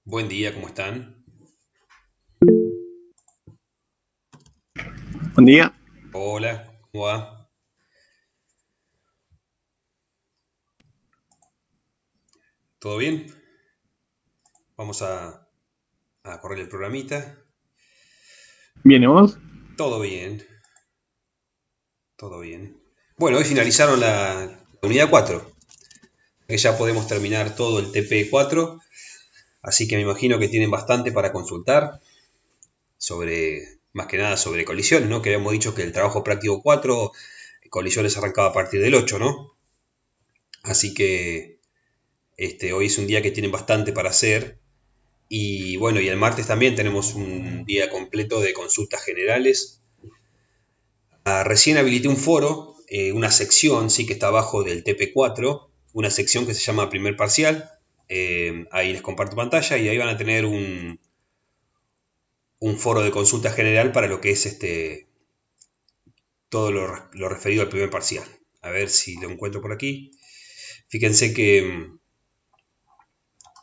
Buen día, ¿cómo están? Buen día. Hola, ¿cómo va? ¿Todo bien? Vamos a correr el programita. ¿Viene vos? Todo bien, todo bien. Bueno, hoy finalizaron la unidad 4, que ya podemos terminar todo el TP4, así que me imagino que tienen bastante para consultar sobre, más que nada sobre colisiones, ¿no? Que habíamos dicho que el trabajo práctico 4, colisiones arrancaba a partir del 8, ¿no? Así que hoy es un día que tienen bastante para hacer. Y bueno, y el martes también tenemos un día completo de consultas generales. Recién habilité un foro, una sección, sí, que está abajo del TP4, una sección que se llama Primer Parcial. Ahí les comparto pantalla y ahí van a tener un foro de consulta general para lo que es todo lo referido al primer parcial. A ver si lo encuentro por aquí. Fíjense que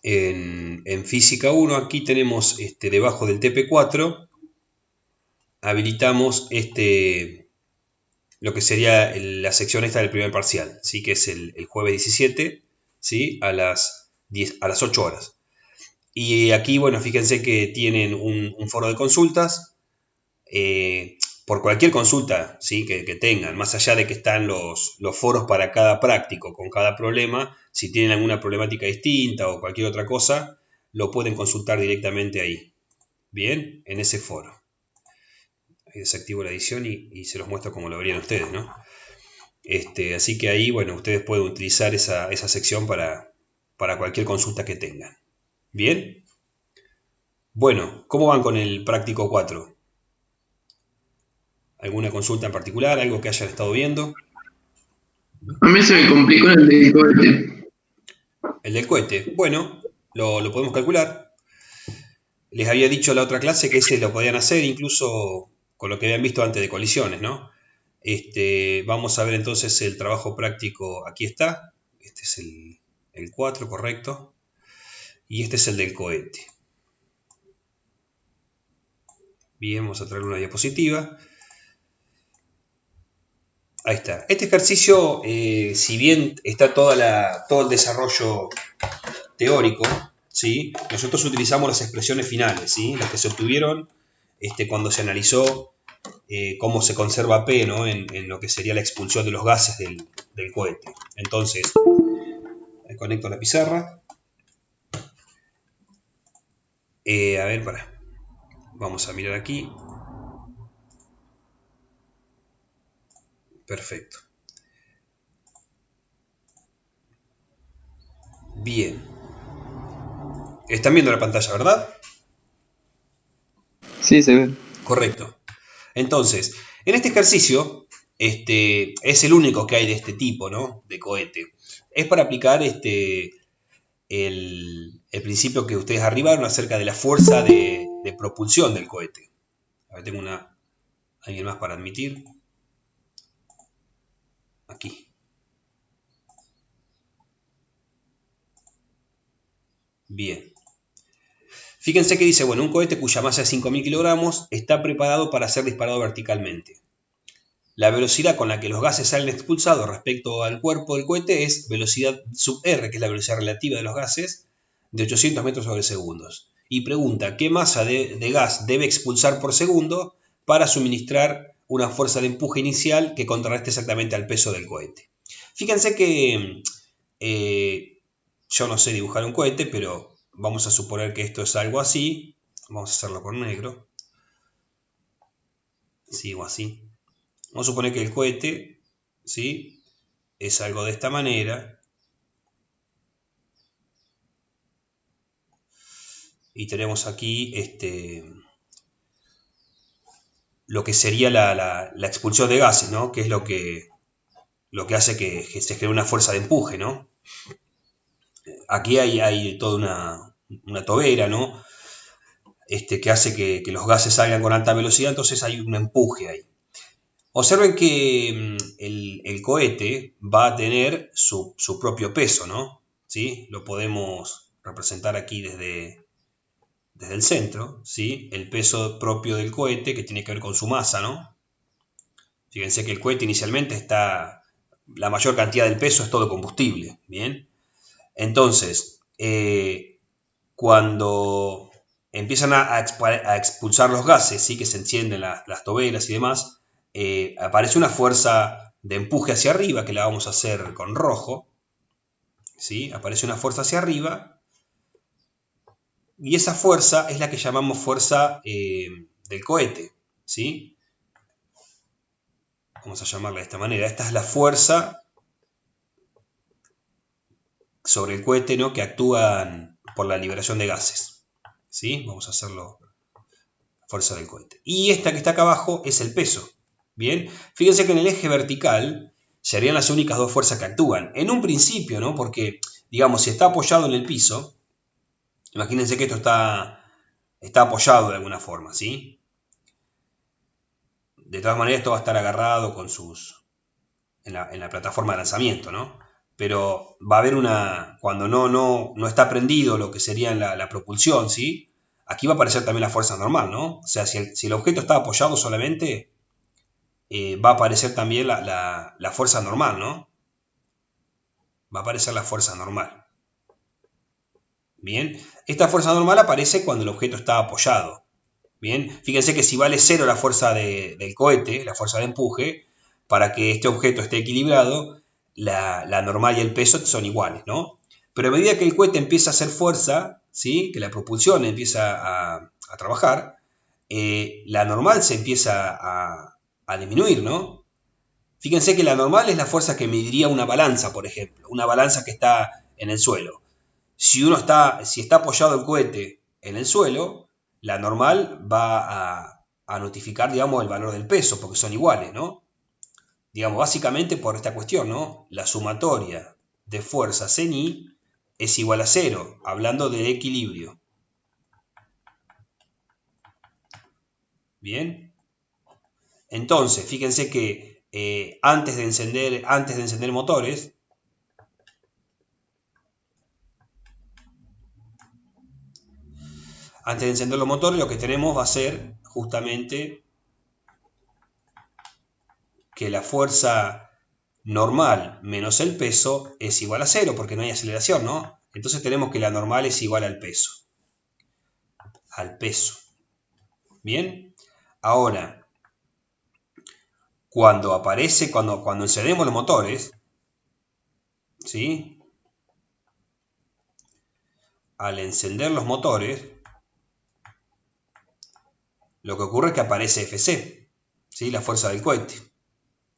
en Física 1 aquí tenemos debajo del TP4 habilitamos lo que sería la sección esta del primer parcial, ¿sí? Que es el jueves 17, ¿sí? A las 8 horas. Y aquí, bueno, fíjense que tienen un foro de consultas. Por cualquier consulta, ¿sí? Que tengan, más allá de que están los foros para cada práctico, con cada problema, si tienen alguna problemática distinta o cualquier otra cosa, lo pueden consultar directamente ahí. Bien, en ese foro. Ahí desactivo la edición y se los muestro como lo verían ustedes, ¿no? Así que ahí, bueno, ustedes pueden utilizar esa sección para cualquier consulta que tengan. Bien, bueno, ¿cómo van con el práctico 4? ¿Alguna consulta en particular? ¿Algo que hayan estado viendo? A mí se me complicó el del cohete. El del cohete. Bueno, lo podemos calcular. Les había dicho la otra clase que ese lo podían hacer incluso con lo que habían visto antes de colisiones, ¿no? Vamos a ver entonces el trabajo práctico. Aquí está. Este es el 4, correcto. Y este es el del cohete. Bien, vamos a traer una diapositiva. Ahí está. Este ejercicio, si bien está todo el desarrollo teórico, ¿sí? Nosotros utilizamos las expresiones finales, ¿sí? Las que se obtuvieron cuando se analizó cómo se conserva P, ¿no? En lo que sería la expulsión de los gases del cohete. Entonces, conecto la pizarra. A ver, para. Vamos a mirar aquí. Perfecto. Bien. Están viendo la pantalla, ¿verdad? Sí, se ve. Correcto. Entonces, en este ejercicio, es el único que hay de este tipo, ¿no? De cohete. Es para aplicar el principio que ustedes arribaron acerca de la fuerza de propulsión del cohete. A ver, tengo alguien más para admitir. Aquí. Bien. Fíjense que dice, bueno, un cohete cuya masa es 5.000 kilogramos está preparado para ser disparado verticalmente. La velocidad con la que los gases salen expulsados respecto al cuerpo del cohete es velocidad sub r, que es la velocidad relativa de los gases, de 800 metros sobre segundos. Y pregunta, ¿qué masa de gas debe expulsar por segundo para suministrar una fuerza de empuje inicial que contrarreste exactamente al peso del cohete? Fíjense que yo no sé dibujar un cohete, pero vamos a suponer que esto es algo así. Vamos a hacerlo con negro. Sigo así. Vamos a suponer que el cohete, ¿sí? Es algo de esta manera. Y tenemos aquí lo que sería la expulsión de gases, ¿no? Que es lo que hace que se genere una fuerza de empuje, ¿no? Aquí hay toda una tobera, ¿no? Que hace que los gases salgan con alta velocidad, entonces hay un empuje ahí. Observen que el cohete va a tener su propio peso, ¿no? ¿Sí? Lo podemos representar aquí desde el centro, ¿sí? El peso propio del cohete, que tiene que ver con su masa, ¿no? Fíjense que el cohete inicialmente está, la mayor cantidad del peso es todo combustible, ¿bien? Entonces, cuando empiezan a expulsar los gases, ¿sí? Que se encienden las toberas y demás, aparece una fuerza de empuje hacia arriba, que la vamos a hacer con rojo, ¿sí? Aparece una fuerza hacia arriba, y esa fuerza es la que llamamos fuerza del cohete, ¿sí? Vamos a llamarla de esta manera. Esta es la fuerza sobre el cohete, ¿no? Que actúan por la liberación de gases, ¿sí? Vamos a hacerlo fuerza del cohete. Y esta que está acá abajo es el peso, ¿bien? Fíjense que en el eje vertical serían las únicas dos fuerzas que actúan. En un principio, ¿no? Porque, digamos, si está apoyado en el piso, imagínense que esto está apoyado de alguna forma, ¿sí? De todas maneras, esto va a estar agarrado con en la plataforma de lanzamiento, ¿no? Pero va a haber cuando no está prendido lo que sería la propulsión, ¿sí? Aquí va a aparecer también la fuerza normal, ¿no? O sea, si el objeto está apoyado solamente, va a aparecer también la fuerza normal, ¿no? Va a aparecer la fuerza normal. Bien, esta fuerza normal aparece cuando el objeto está apoyado. Bien, fíjense que si vale 0 la fuerza del cohete, la fuerza de empuje, para que este objeto esté equilibrado, la normal y el peso son iguales, ¿no? Pero a medida que el cohete empieza a hacer fuerza, ¿sí? Que la propulsión empieza a trabajar, la normal se empieza a disminuir, ¿no? Fíjense que la normal es la fuerza que mediría una balanza, por ejemplo, una balanza que está en el suelo. Si está apoyado el cohete en el suelo, la normal va a notificar, digamos, el valor del peso, porque son iguales, ¿no? Digamos, básicamente por esta cuestión, ¿no? La sumatoria de fuerzas en I es igual a 0, hablando de equilibrio. Bien. Entonces, fíjense que antes de encender motores, lo que tenemos va a ser justamente que la fuerza normal menos el peso es igual a 0, porque no hay aceleración, ¿no? Entonces tenemos que la normal es igual al peso. ¿Bien? Ahora, cuando encendemos los motores, ¿sí? Al encender los motores, lo que ocurre es que aparece Fc, ¿sí? La fuerza del cohete.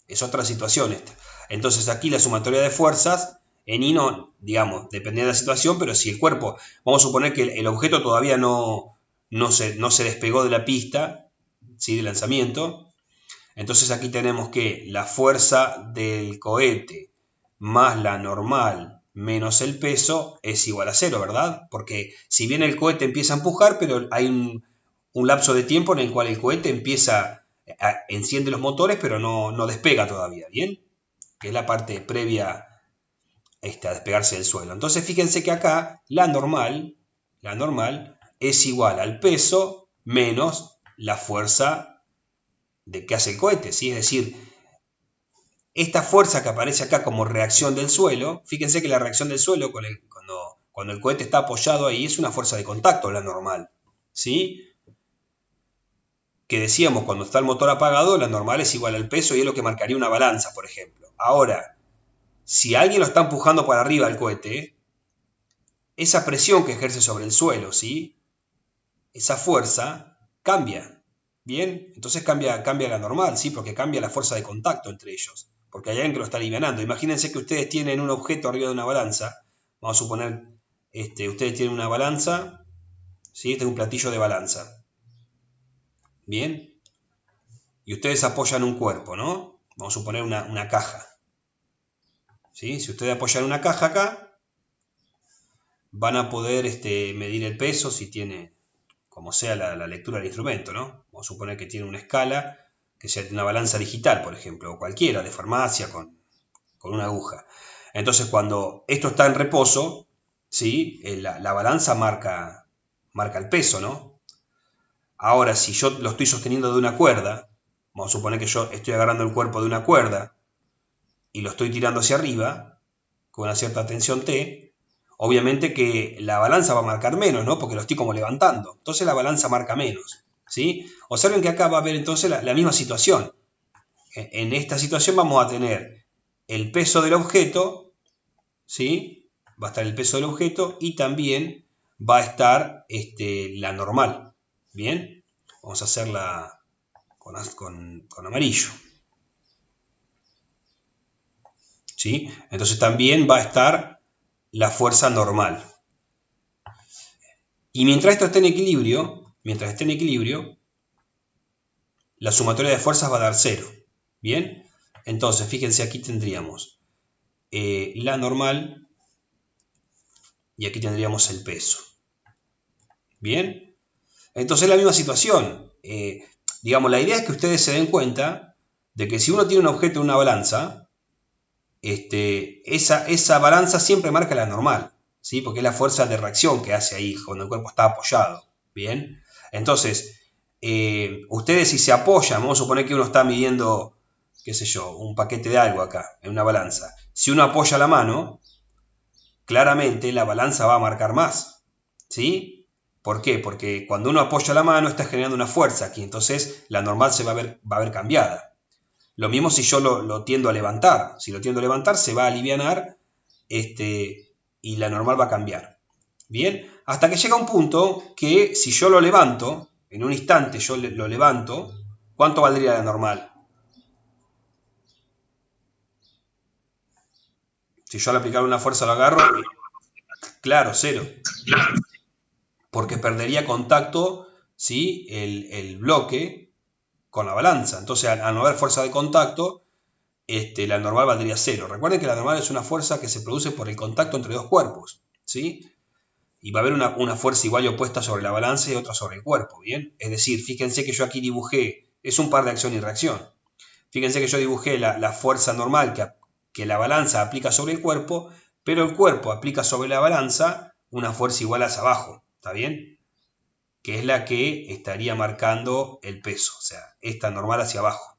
Es otra situación esta. Entonces aquí la sumatoria de fuerzas en I no, digamos, depende de la situación, pero si el cuerpo, vamos a suponer que el objeto todavía no se despegó de la pista, ¿sí? De lanzamiento, entonces aquí tenemos que la fuerza del cohete más la normal menos el peso es igual a 0, ¿verdad? Porque si bien el cohete empieza a empujar, pero hay un lapso de tiempo en el cual el cohete enciende los motores, pero no despega todavía, ¿bien? Que es la parte previa a despegarse del suelo. Entonces fíjense que acá la normal es igual al peso menos la fuerza de que hace el cohete, ¿sí? Es decir, esta fuerza que aparece acá como reacción del suelo, fíjense que la reacción del suelo cuando el cohete está apoyado ahí es una fuerza de contacto, la normal, ¿sí? Que decíamos, cuando está el motor apagado, la normal es igual al peso y es lo que marcaría una balanza, por ejemplo. Ahora, si alguien lo está empujando para arriba al cohete, esa presión que ejerce sobre el suelo, ¿sí? Esa fuerza cambia, ¿bien? Entonces cambia la normal, ¿sí? Porque cambia la fuerza de contacto entre ellos, porque hay alguien que lo está alivianando. Imagínense que ustedes tienen un objeto arriba de una balanza, vamos a suponer, ustedes tienen una balanza, ¿sí? Este es un platillo de balanza, ¿bien? Y ustedes apoyan un cuerpo, ¿no? Vamos a suponer una caja, ¿sí? Si ustedes apoyan una caja acá, van a poder medir el peso si tiene, como sea la lectura del instrumento, ¿no? Vamos a suponer que tiene una escala, que sea una balanza digital, por ejemplo, o cualquiera de farmacia con una aguja. Entonces, cuando esto está en reposo, ¿sí? La balanza marca marca el peso, ¿no? Ahora, si yo lo estoy sosteniendo de una cuerda, vamos a suponer que yo estoy agarrando el cuerpo de una cuerda y lo estoy tirando hacia arriba, con una cierta tensión T, obviamente que la balanza va a marcar menos, ¿no? Porque lo estoy como levantando. Entonces la balanza marca menos, ¿sí? Observen que acá va a haber entonces la misma situación. En esta situación vamos a tener el peso del objeto, ¿sí? Va a estar el peso del objeto y también va a estar la normal. ¿Bien? Vamos a hacerla con amarillo. ¿Sí? Entonces también va a estar la fuerza normal. Y mientras esto esté en equilibrio, la sumatoria de fuerzas va a dar 0. ¿Bien? Entonces, fíjense, aquí tendríamos la normal y aquí tendríamos el peso. ¿Bien? Entonces, la misma situación. Digamos, la idea es que ustedes se den cuenta de que si uno tiene un objeto en una balanza, esa balanza siempre marca la normal, ¿sí? Porque es la fuerza de reacción que hace ahí cuando el cuerpo está apoyado. ¿Bien? Entonces, ustedes si se apoyan, vamos a suponer que uno está midiendo, qué sé yo, un paquete de algo acá, en una balanza. Si uno apoya la mano, claramente la balanza va a marcar más, ¿sí? ¿Por qué? Porque cuando uno apoya la mano está generando una fuerza aquí, entonces la normal se va a ver cambiada. Lo mismo si yo lo tiendo a levantar. Si lo tiendo a levantar, se va a alivianar y la normal va a cambiar. Bien, hasta que llega un punto que si yo lo levanto, en un instante yo lo levanto, ¿cuánto valdría la normal? Si yo al aplicar una fuerza lo agarro, claro, 0. Porque perdería contacto, ¿sí? el bloque con la balanza. Entonces, al no haber fuerza de contacto, la normal valdría 0. Recuerden que la normal es una fuerza que se produce por el contacto entre dos cuerpos, ¿sí? Y va a haber una fuerza igual y opuesta sobre la balanza y otra sobre el cuerpo, ¿bien? Es decir, fíjense que yo aquí dibujé, es un par de acción y reacción. Fíjense que yo dibujé la fuerza normal que la balanza aplica sobre el cuerpo, pero el cuerpo aplica sobre la balanza una fuerza igual hacia abajo, ¿está bien? Que es la que estaría marcando el peso, o sea, esta normal hacia abajo.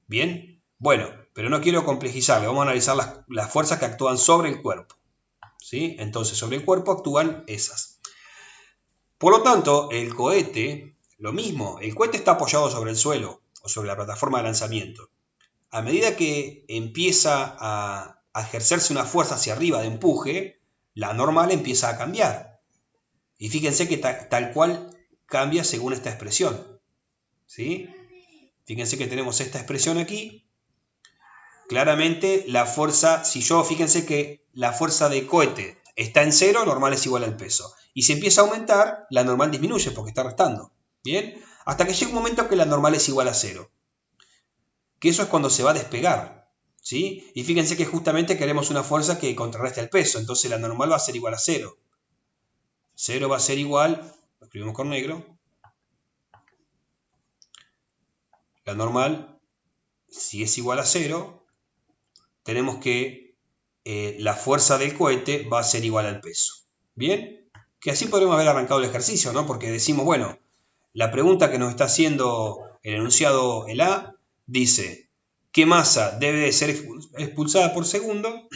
¿Bien? Bueno, pero no quiero complejizarle, vamos a analizar las fuerzas que actúan sobre el cuerpo, ¿sí? Entonces, sobre el cuerpo actúan esas. Por lo tanto, el cohete, lo mismo, el cohete está apoyado sobre el suelo o sobre la plataforma de lanzamiento. A medida que empieza a ejercerse una fuerza hacia arriba de empuje, la normal empieza a cambiar. Y fíjense que tal cual cambia según esta expresión, ¿sí? Fíjense que tenemos esta expresión aquí. Claramente la fuerza, fíjense que la fuerza de cohete está en 0, normal es igual al peso. Y si empieza a aumentar, la normal disminuye porque está restando. ¿Bien? Hasta que llega un momento que la normal es igual a 0. Que eso es cuando se va a despegar, ¿sí? Y fíjense que justamente queremos una fuerza que contrarreste el peso. Entonces la normal va a ser igual a 0. 0 va a ser igual, lo escribimos con negro. La normal, si es igual a 0, tenemos que la fuerza del cohete va a ser igual al peso. ¿Bien? Que así podremos haber arrancado el ejercicio, ¿no? Porque decimos, bueno, la pregunta que nos está haciendo el enunciado, el A, dice, ¿qué masa debe de ser expulsada por segundo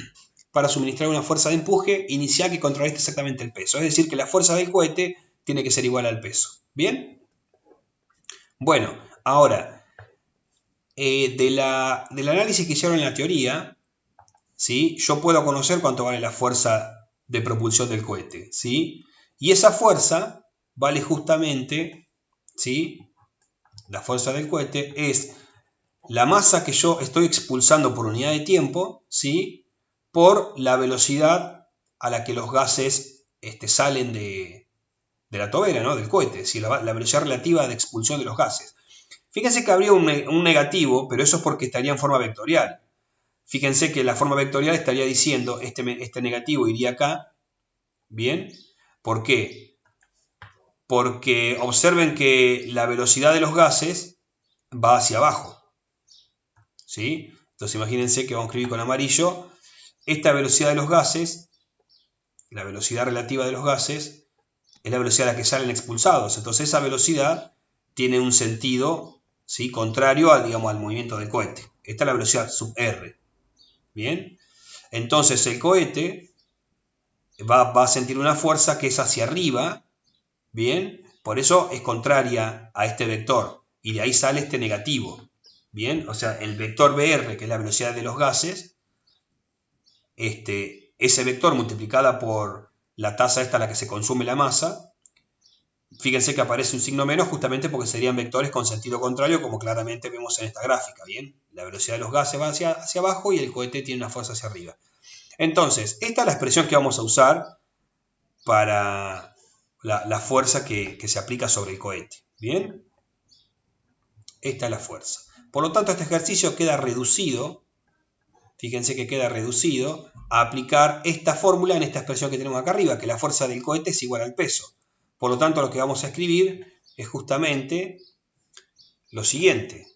para suministrar una fuerza de empuje inicial que contrarreste exactamente el peso? Es decir, que la fuerza del cohete tiene que ser igual al peso. ¿Bien? Bueno, ahora, del análisis que hicieron en la teoría, ¿sí? Yo puedo conocer cuánto vale la fuerza de propulsión del cohete, ¿sí? Y esa fuerza vale justamente, ¿sí? La fuerza del cohete es la masa que yo estoy expulsando por unidad de tiempo, ¿sí? Por la velocidad a la que los gases salen de la tobera, ¿no? Del cohete, ¿sí? La velocidad relativa de expulsión de los gases. Fíjense que habría un negativo, pero eso es porque estaría en forma vectorial. Fíjense que la forma vectorial estaría diciendo, este negativo iría acá, ¿bien? ¿Por qué? Porque observen que la velocidad de los gases va hacia abajo, ¿sí? Entonces imagínense que vamos a escribir con amarillo, esta velocidad de los gases, la velocidad relativa de los gases, es la velocidad a la que salen expulsados. Entonces esa velocidad tiene un sentido, ¿sí?, contrario al, digamos, al movimiento del cohete. Esta es la velocidad sub r. Bien, entonces el cohete va a sentir una fuerza que es hacia arriba. Bien, por eso es contraria a este vector. Y de ahí sale este negativo. Bien, o sea, el vector BR, que es la velocidad de los gases, ese vector multiplicada por la tasa esta a la que se consume la masa, fíjense que aparece un signo menos justamente porque serían vectores con sentido contrario, como claramente vemos en esta gráfica. Bien, la velocidad de los gases va hacia abajo y el cohete tiene una fuerza hacia arriba. Entonces, esta es la expresión que vamos a usar para la fuerza que se aplica sobre el cohete. Bien, esta es la fuerza. Por lo tanto, este ejercicio queda reducido, fíjense que queda reducido a aplicar esta fórmula en esta expresión que tenemos acá arriba, que la fuerza del cohete es igual al peso. Por lo tanto, lo que vamos a escribir es justamente lo siguiente,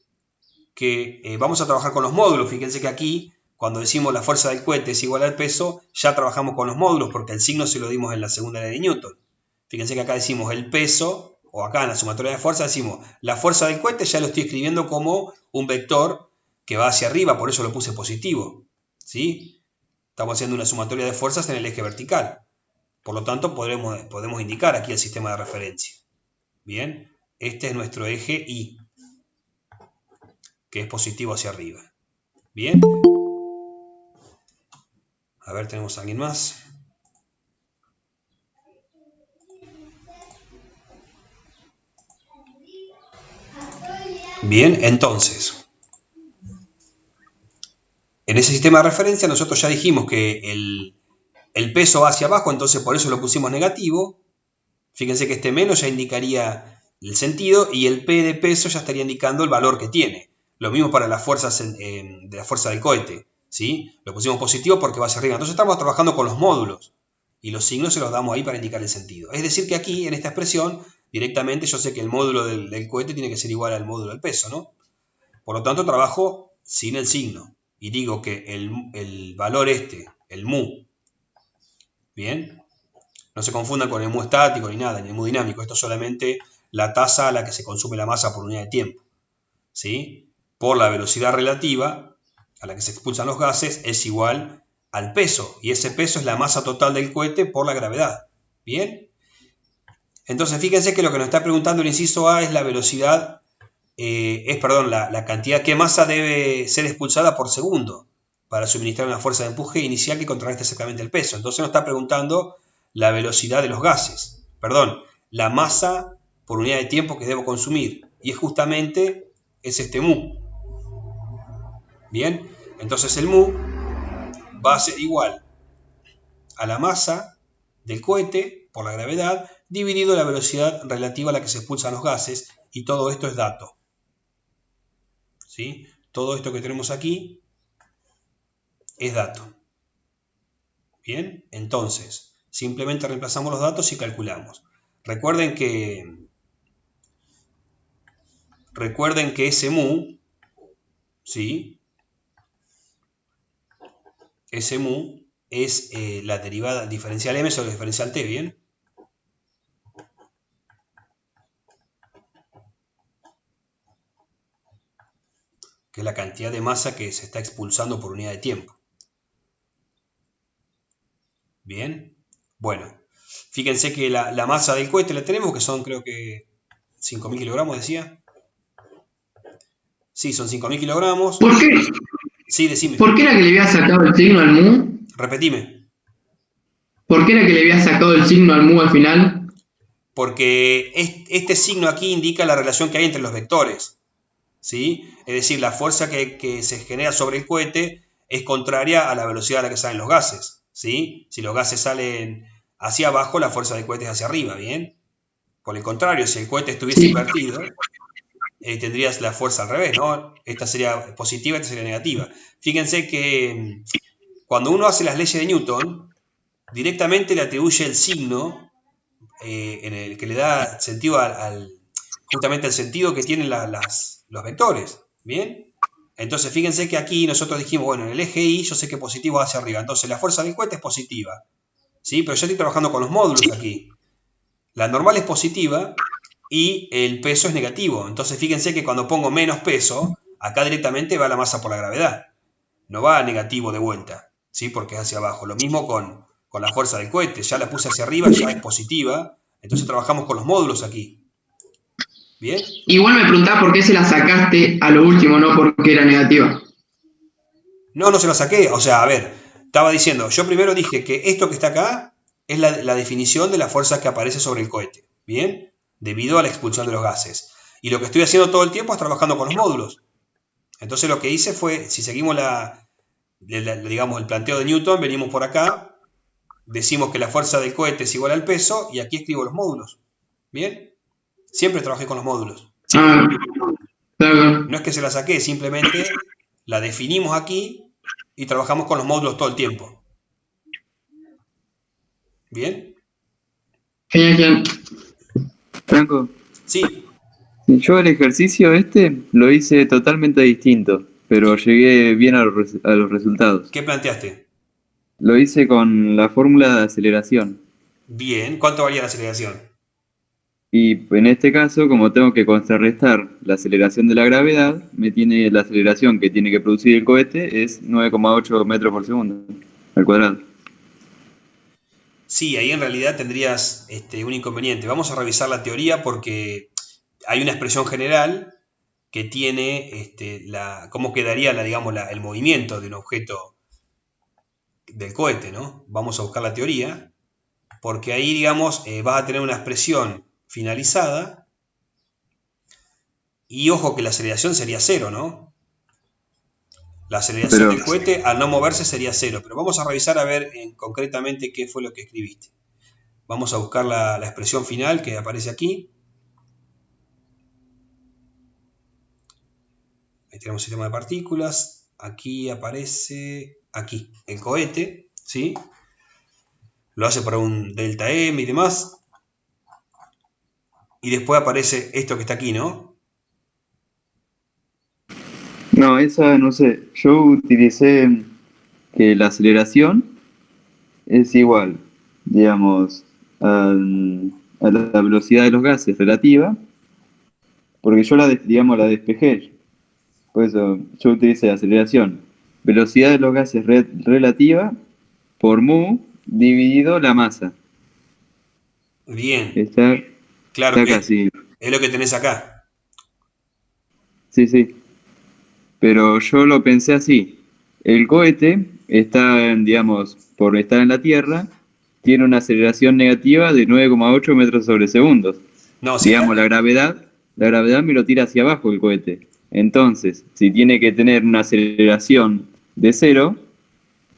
que vamos a trabajar con los módulos. Fíjense que aquí, cuando decimos la fuerza del cohete es igual al peso, ya trabajamos con los módulos, porque el signo se lo dimos en la segunda ley de Newton. Fíjense que acá decimos el peso, o acá en la sumatoria de fuerza decimos la fuerza del cohete, ya lo estoy escribiendo como un vector que va hacia arriba, por eso lo puse positivo. ¿Sí? Estamos haciendo una sumatoria de fuerzas en el eje vertical. Por lo tanto, podemos indicar aquí el sistema de referencia. Bien, este es nuestro eje Y, que es positivo hacia arriba. Bien. A ver, tenemos a alguien más. Bien, entonces, en ese sistema de referencia nosotros ya dijimos que el peso va hacia abajo, entonces por eso lo pusimos negativo. Fíjense que este menos ya indicaría el sentido y el P de peso ya estaría indicando el valor que tiene. Lo mismo para las fuerzas de la fuerza del cohete, ¿sí? Lo pusimos positivo porque va hacia arriba. Entonces estamos trabajando con los módulos y los signos se los damos ahí para indicar el sentido. Es decir que aquí, en esta expresión, directamente yo sé que el módulo del cohete tiene que ser igual al módulo del peso, ¿no? Por lo tanto, trabajo sin el signo y digo que el valor el mu, ¿bien? No se confundan con el mu estático ni nada, ni el mu dinámico. Esto es solamente la tasa a la que se consume la masa por unidad de tiempo, ¿sí? Por la velocidad relativa a la que se expulsan los gases es igual al peso. Y ese peso es la masa total del cohete por la gravedad. ¿Bien? Entonces, fíjense que lo que nos está preguntando el inciso A es la velocidad, la cantidad que masa debe ser expulsada por segundo para suministrar una fuerza de empuje inicial que contrarreste exactamente el peso. Entonces nos está preguntando la velocidad de los gases, la masa por unidad de tiempo que debo consumir, y justamente es este mu. Bien, entonces el mu va a ser igual a la masa del cohete por la gravedad dividido la velocidad relativa a la que se expulsan los gases, y todo esto es dato. ¿Sí? Todo esto que tenemos aquí es dato. Bien, entonces simplemente reemplazamos los datos y calculamos. Recuerden que ese mu, ¿sí?, ese mu es la derivada diferencial m sobre diferencial t, ¿bien? Que es la cantidad de masa que se está expulsando por unidad de tiempo. Bien, bueno, fíjense que la masa del cohete la tenemos, que son creo que 5.000 kilogramos, decía. Sí, son 5.000 kilogramos. ¿Por qué? Sí, decime. ¿Por qué era que le había sacado el signo al mu? Repetime. ¿Por qué era que le había sacado el signo al mu al final? Porque este signo aquí indica la relación que hay entre los vectores, ¿sí? Es decir, la fuerza que se genera sobre el cohete es contraria a la velocidad a la que salen los gases, ¿sí? Si los gases salen hacia abajo, la fuerza del cohete es hacia arriba, ¿bien? Por el contrario, si el cohete estuviese invertido, tendrías la fuerza al revés, ¿no? Esta sería positiva, esta sería negativa. Fíjense que cuando uno hace las leyes de Newton, directamente le atribuye el signo en el que le da sentido justamente el sentido que tienen los vectores, ¿bien? Entonces fíjense que aquí nosotros dijimos, bueno, en el eje Y yo sé que positivo va hacia arriba, entonces la fuerza del cohete es positiva, ¿sí? Pero yo estoy trabajando con los módulos aquí. La normal es positiva y el peso es negativo. Entonces fíjense que cuando pongo menos peso, acá directamente va la masa por la gravedad. No va a negativo de vuelta, ¿sí? Porque es hacia abajo. Lo mismo con la fuerza del cohete. Ya la puse hacia arriba, ya es positiva. Entonces trabajamos con los módulos aquí. ¿Bien? Igual me preguntaba por qué se la sacaste a lo último, no porque era negativa. No, no se la saqué. O sea, a ver, estaba diciendo, yo primero dije que esto que está acá es la definición de la fuerza que aparece sobre el cohete. ¿Bien? Debido a la expulsión de los gases. Y lo que estoy haciendo todo el tiempo es trabajando con los módulos. Entonces lo que hice fue, si seguimos digamos, el planteo de Newton, venimos por acá, decimos que la fuerza del cohete es igual al peso y aquí escribo los módulos. ¿Bien? Siempre trabajé con los módulos. Ah, claro. No es que se la saqué, simplemente la definimos aquí y trabajamos con los módulos todo el tiempo. ¿Bien? Genial, genial. Franco, Sí. yo el ejercicio lo hice totalmente distinto, pero llegué bien a a los resultados. ¿Qué planteaste? Lo hice con la fórmula de aceleración. Bien. ¿Cuánto valía la aceleración? Y en este caso, como tengo que contrarrestar la aceleración de la gravedad, la aceleración que tiene que producir el cohete es 9,8 metros por segundo al cuadrado. Sí, ahí en realidad tendrías un inconveniente. Vamos a revisar la teoría porque hay una expresión general que tiene cómo quedaría el movimiento de un objeto del cohete, ¿no? Vamos a buscar la teoría, porque ahí, digamos, vas a tener una expresión finalizada y ojo que la aceleración sería cero, ¿no? La aceleración del cohete al no moverse sería cero, pero vamos a revisar a ver concretamente qué fue lo que escribiste. Vamos a buscar la expresión final que aparece aquí. Ahí tenemos sistema de partículas. Aquí aparece, aquí, el cohete, ¿sí? Lo hace para un delta M y demás. Y después aparece esto que está aquí, ¿no? No, esa no sé. Yo utilicé que la aceleración es igual, digamos, a la velocidad de los gases relativa, porque yo digamos, la despejé. Por eso yo utilicé aceleración. Velocidad de los gases relativa por mu dividido la masa. Bien. Está Claro que acá, sí. es lo que tenés acá. Sí, sí. Pero yo lo pensé así. El cohete está, digamos, por estar en la Tierra, tiene una aceleración negativa de 9,8 metros sobre segundos. No, si Digamos, está, la gravedad me lo tira hacia abajo el cohete. Entonces, si tiene que tener una aceleración de cero,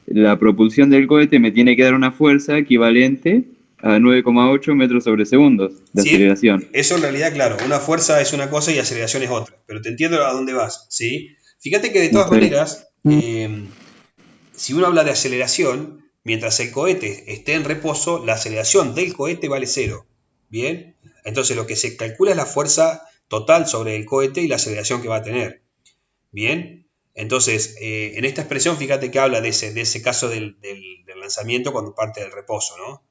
la propulsión del cohete me tiene que dar una fuerza equivalente a 9,8 metros sobre segundos de sí, aceleración. eso en realidad, claro, una fuerza es una cosa y aceleración es otra. Pero te entiendo a dónde vas, ¿sí? Fíjate que de todas maneras, si uno habla de aceleración, mientras el cohete esté en reposo, la aceleración del cohete vale cero. ¿Bien? Entonces lo que se calcula es la fuerza total sobre el cohete y la aceleración que va a tener. ¿Bien? Entonces, en esta expresión, fíjate que habla de ese caso del lanzamiento cuando parte del reposo, ¿no?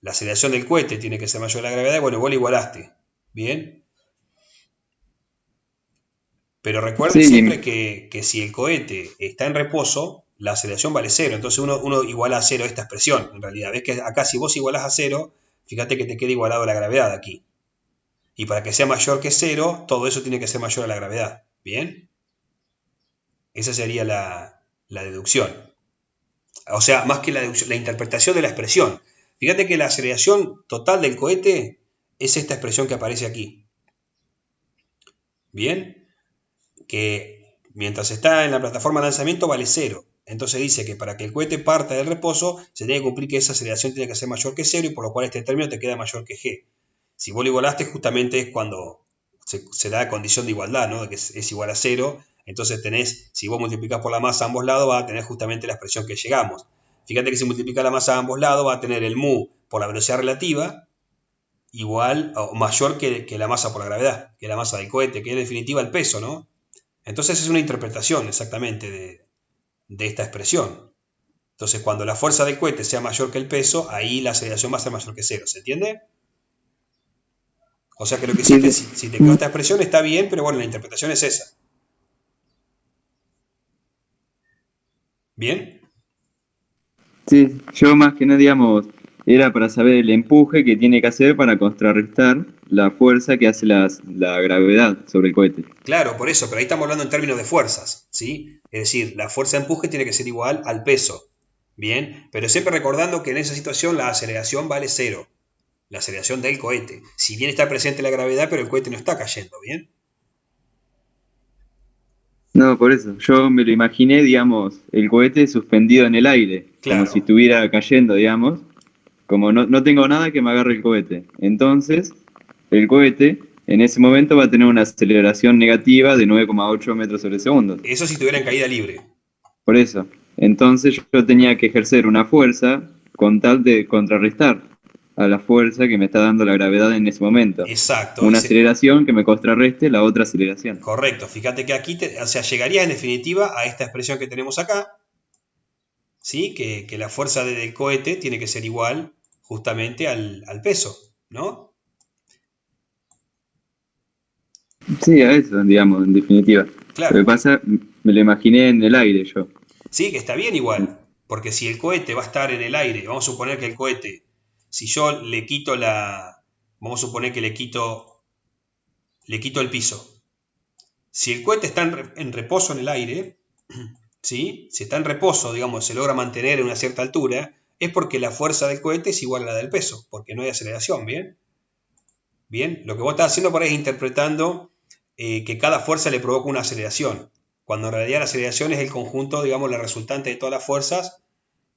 La aceleración del cohete tiene que ser mayor a la gravedad, y bueno, vos lo igualaste. ¿Bien? Pero recuerden Sí, siempre que si el cohete está en reposo, la aceleración vale cero. Entonces uno iguala a cero esta expresión, en realidad. Ves que acá si vos igualás a cero, fíjate que te queda igualado a la gravedad aquí. Y para que sea mayor que cero, todo eso tiene que ser mayor a la gravedad. ¿Bien? Esa sería la deducción. O sea, más que la deducción, la interpretación de la expresión. Fíjate que la aceleración total del cohete es esta expresión que aparece aquí. ¿Bien? Que mientras está en la plataforma de lanzamiento vale cero. Entonces dice que para que el cohete parta del reposo se tiene que cumplir que esa aceleración tiene que ser mayor que cero y por lo cual este término te queda mayor que g. Si vos lo igualaste justamente es cuando se da la condición de igualdad, ¿no? De que es igual a cero. Entonces tenés, si vos multiplicás por la masa a ambos lados, vas a tener justamente la expresión que llegamos. Fíjate que si multiplica la masa a ambos lados, va a tener el mu por la velocidad relativa igual o mayor que la masa por la gravedad, que la masa del cohete, que es en definitiva el peso, ¿no? Entonces es una interpretación exactamente de esta expresión. Entonces cuando la fuerza del cohete sea mayor que el peso, ahí la aceleración va a ser mayor que cero, ¿se entiende? O sea que lo que Sí, hiciste, sí. si te quedó esta expresión está bien, pero bueno, la interpretación es esa. ¿Bien? Sí, yo más que nada, digamos, era para saber el empuje que tiene que hacer para contrarrestar la fuerza que hace la gravedad sobre el cohete. Claro, por eso, pero ahí estamos hablando en términos de fuerzas, ¿sí? Es decir, la fuerza de empuje tiene que ser igual al peso. Bien, pero siempre recordando que en esa situación la aceleración vale cero, la aceleración del cohete. Si bien está presente la gravedad, pero el cohete no está cayendo, ¿bien? No, por eso, yo me lo imaginé, digamos, el cohete suspendido en el aire, como si Claro, estuviera cayendo, digamos, como no tengo nada que me agarre el cohete. Entonces, el cohete en ese momento va a tener una aceleración negativa de 9,8 metros sobre segundo. eso si estuviera en caída libre. Por eso, entonces yo tenía que ejercer una fuerza con tal de contrarrestar a la fuerza que me está dando la gravedad en ese momento. Exacto, Una aceleración que me contrarreste la otra aceleración. correcto. Fíjate que aquí, o sea, llegarías en definitiva a esta expresión que tenemos acá, ¿sí? Que la fuerza del cohete tiene que ser igual justamente al peso, ¿no? Sí, a eso, digamos, en definitiva. Lo Claro, que pasa, me lo imaginé en el aire yo. sí, que está bien igual, porque si el cohete va a estar en el aire, vamos a suponer que el cohete, si yo le quito vamos a suponer que le quito el piso. Si el cohete está en reposo en el aire, ¿sí? Si está en reposo, digamos, se logra mantener en una cierta altura, es porque la fuerza del cohete es igual a la del peso, porque no hay aceleración, ¿bien? Bien, lo que vos estás haciendo por ahí es interpretando que cada fuerza le provoca una aceleración, cuando en realidad la aceleración es el conjunto, digamos, la resultante de todas las fuerzas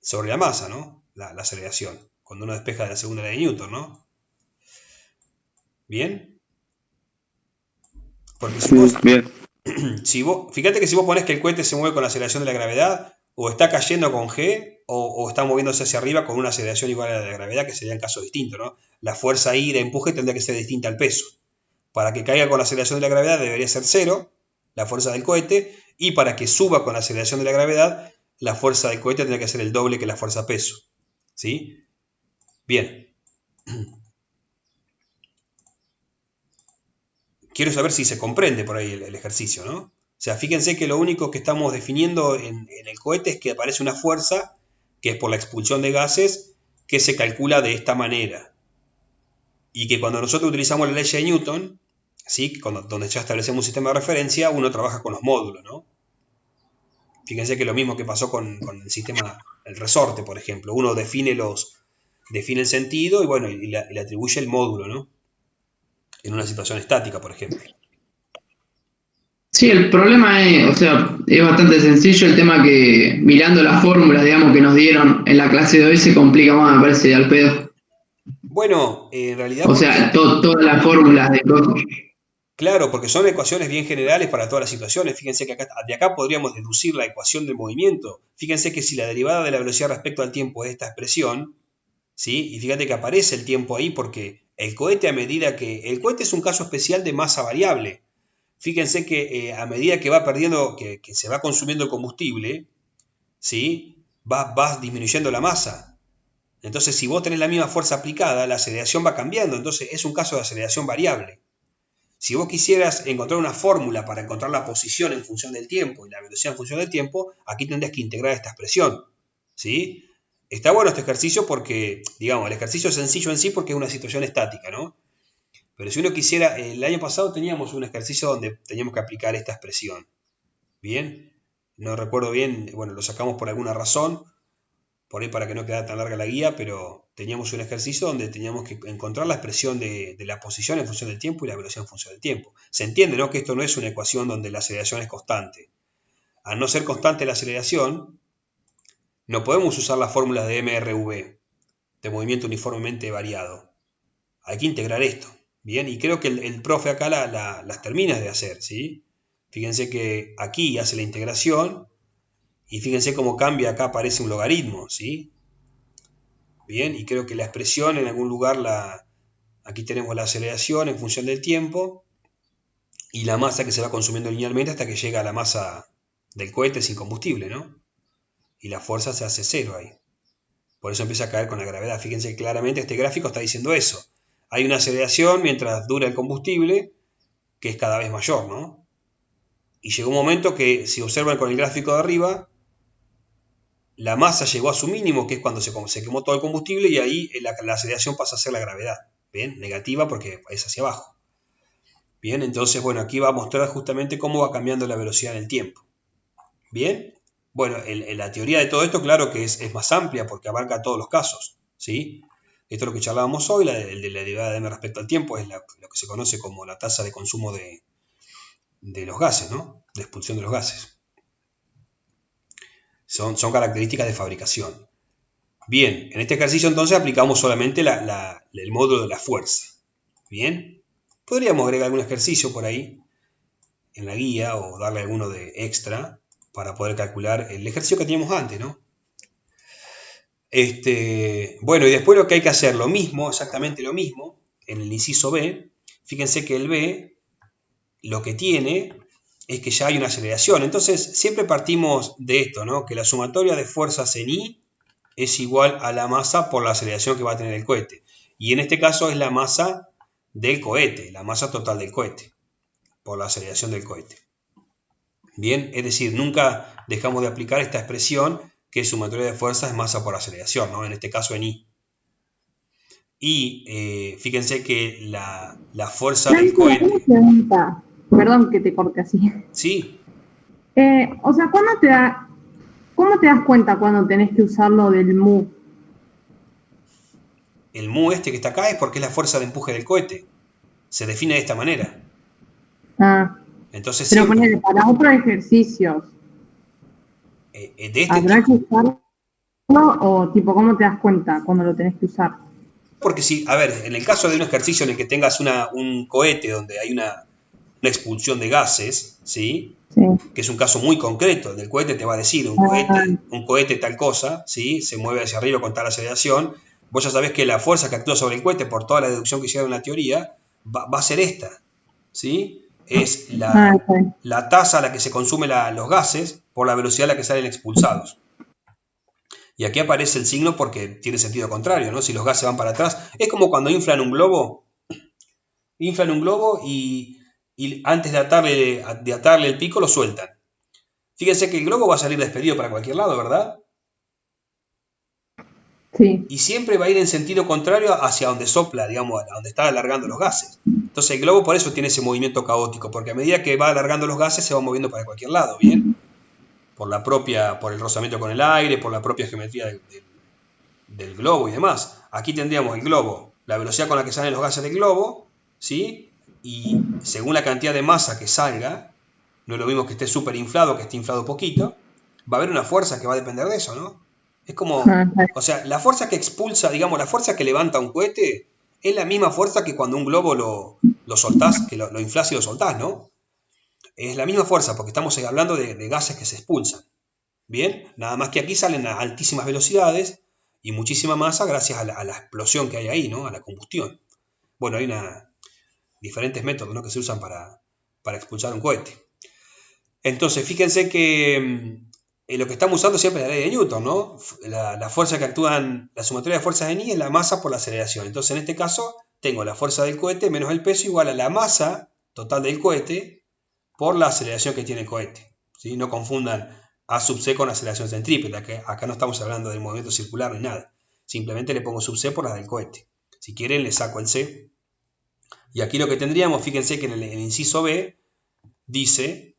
sobre la masa, ¿no? La aceleración, cuando uno despeja de la segunda ley de Newton, ¿no? Bien, porque si Sí, vos, bien. fíjate que si vos pones que el cohete se mueve con la aceleración de la gravedad, o está cayendo con G, o está moviéndose hacia arriba con una aceleración igual a la de la gravedad, que sería el caso distinto, ¿no? La fuerza I de empuje tendría que ser distinta al peso. Para que caiga con la aceleración de la gravedad debería ser cero, la fuerza del cohete, y para que suba con la aceleración de la gravedad, la fuerza del cohete tendría que ser el doble que la fuerza peso. ¿Sí? Bien. Quiero saber si se comprende por ahí el ejercicio, ¿no? O sea, fíjense que lo único que estamos definiendo en el cohete es que aparece una fuerza, que es por la expulsión de gases, que se calcula de esta manera. Y que cuando nosotros utilizamos la ley de Newton, ¿sí? Donde ya establecemos un sistema de referencia, uno trabaja con los módulos, ¿no? Fíjense que lo mismo que pasó con el sistema, el resorte, por ejemplo. Uno define el sentido y bueno, le atribuye el módulo, ¿no? En una situación estática, por ejemplo. Sí, el problema es, o sea, es bastante sencillo el tema que mirando las fórmulas, digamos, que nos dieron en la clase de hoy se complica más, me parece, al pedo. Bueno, en realidad O porque, sea, todas las fórmulas de cosas. claro, porque son ecuaciones bien generales para todas las situaciones. Fíjense que de acá podríamos deducir la ecuación del movimiento. Fíjense que si la derivada de la velocidad respecto al tiempo es esta expresión, ¿sí? Y fíjate que aparece el tiempo ahí porque el cohete a medida que... El cohete es un caso especial de masa variable. Fíjense que a medida que va perdiendo, que se va consumiendo el combustible, ¿sí? Vas disminuyendo la masa. Entonces, si vos tenés la misma fuerza aplicada, la aceleración va cambiando. Entonces, es un caso de aceleración variable. Si vos quisieras encontrar una fórmula para encontrar la posición en función del tiempo y la velocidad en función del tiempo, aquí tendrías que integrar esta expresión. ¿Sí? Está bueno este ejercicio porque, digamos, el ejercicio es sencillo en sí porque es una situación estática, ¿no? Pero si uno quisiera, el año pasado teníamos un ejercicio donde teníamos que aplicar esta expresión. Bien, no recuerdo bien, bueno, lo sacamos por alguna razón, por ahí para que no quedara tan larga la guía, pero teníamos un ejercicio donde teníamos que encontrar la expresión de la posición en función del tiempo y la velocidad en función del tiempo. Se entiende, ¿no? Que esto no es una ecuación donde la aceleración es constante. Al no ser constante la aceleración, no podemos usar las fórmulas de MRV, de movimiento uniformemente variado. Hay que integrar esto, ¿bien? Y creo que el profe acá las termina de hacer, ¿sí? Fíjense que aquí hace la integración y fíjense cómo cambia, acá aparece un logaritmo, ¿sí? Bien, y creo que la expresión en algún lugar, aquí tenemos la aceleración en función del tiempo y la masa que se va consumiendo linealmente hasta que llega a la masa del cohete sin combustible, ¿no? Y la fuerza se hace cero ahí. Por eso empieza a caer con la gravedad. Fíjense que claramente este gráfico está diciendo eso. hay una aceleración mientras dura el combustible, que es cada vez mayor, ¿no? Y llegó un momento que, si observan con el gráfico de arriba, la masa llegó a su mínimo, que es cuando se quemó todo el combustible, y ahí la aceleración pasa a ser la gravedad, ¿bien? Negativa porque es hacia abajo. Bien, entonces, bueno, aquí va a mostrar justamente cómo va cambiando la velocidad en el tiempo. Bien, bueno, la teoría de todo esto, claro que es más amplia porque abarca todos los casos, ¿sí? Esto es lo que charlábamos hoy, el de la derivada de m respecto al tiempo, es lo que se conoce como la tasa de consumo de los gases, ¿no? De expulsión de los gases. Son características de fabricación. Bien, en este ejercicio entonces aplicamos solamente el módulo de la fuerza. Bien. Podríamos agregar algún ejercicio por ahí en la guía o darle alguno de extra para poder calcular el ejercicio que teníamos antes, ¿no? Bueno, y después lo que hay que hacer, lo mismo, exactamente lo mismo, en el inciso B. Fíjense que el B lo que tiene es que ya hay una aceleración. Entonces, siempre partimos de esto, ¿no? Que la sumatoria de fuerzas en I es igual a la masa por la aceleración que va a tener el cohete. Y en este caso es la masa del cohete, la masa total del cohete, por la aceleración del cohete. Bien, es decir, nunca dejamos de aplicar esta expresión que sumatoria de fuerzas es masa por aceleración, ¿no? En este caso en I. Y fíjense que la fuerza del cohete... Una pregunta, perdón que te corte así. Sí. O sea, ¿cómo te das cuenta cuando tenés que usar lo del mu? El mu que está acá es porque es la fuerza de empuje del cohete. Se define de esta manera. Ah. Entonces, pero siempre, ponele, para otros ejercicios, de este ¿habrá tipo, que usarlo? O tipo, ¿cómo te das cuenta cuando lo tenés que usar? porque si, a ver, en el caso de un ejercicio en el que tengas un cohete donde hay una expulsión de gases, ¿sí? Sí. Que es un caso muy concreto, del cohete te va a decir, un cohete tal cosa, ¿sí? Se mueve hacia arriba con tal aceleración, vos ya sabés que la fuerza que actúa sobre el cohete, por toda la deducción que hicieron en la teoría, va a ser esta, ¿sí? Es la tasa a la que se consumen los gases por la velocidad a la que salen expulsados. Y aquí aparece el signo porque tiene sentido contrario, ¿no? Si los gases van para atrás, es como cuando inflan un globo y antes de atarle el pico lo sueltan. Fíjense que el globo va a salir despedido para cualquier lado, ¿verdad? Sí. Y siempre va a ir en sentido contrario hacia donde sopla, digamos, a donde está alargando los gases. Entonces el globo por eso tiene ese movimiento caótico, porque a medida que va alargando los gases se va moviendo para cualquier lado, ¿bien? Por el rozamiento con el aire, por la propia geometría del globo y demás. Aquí tendríamos el globo, la velocidad con la que salen los gases del globo, ¿sí? Y según la cantidad de masa que salga, no es lo mismo que esté súper inflado que esté inflado poquito, va a haber una fuerza que va a depender de eso, ¿no? Es como, o sea, la fuerza que expulsa, digamos, la fuerza que levanta un cohete es la misma fuerza que cuando un globo lo soltás, que lo inflás y lo soltás, ¿no? Es la misma fuerza porque estamos hablando de gases que se expulsan. Bien, nada más que aquí salen a altísimas velocidades y muchísima masa gracias a la explosión que hay ahí, ¿no? A la combustión. Bueno, hay diferentes métodos, ¿no? Que se usan para expulsar un cohete. Entonces, fíjense que lo que estamos usando siempre es la ley de Newton, ¿no? La fuerza que actúan, la sumatoria de fuerzas en I es la masa por la aceleración. Entonces, en este caso, tengo la fuerza del cohete menos el peso igual a la masa total del cohete por la aceleración que tiene el cohete, ¿sí? No confundan A sub c con aceleración centrípeta, que acá no estamos hablando del movimiento circular ni nada. Simplemente le pongo sub c por la del cohete. Si quieren, le saco el c. Y aquí lo que tendríamos, fíjense que en el inciso B dice,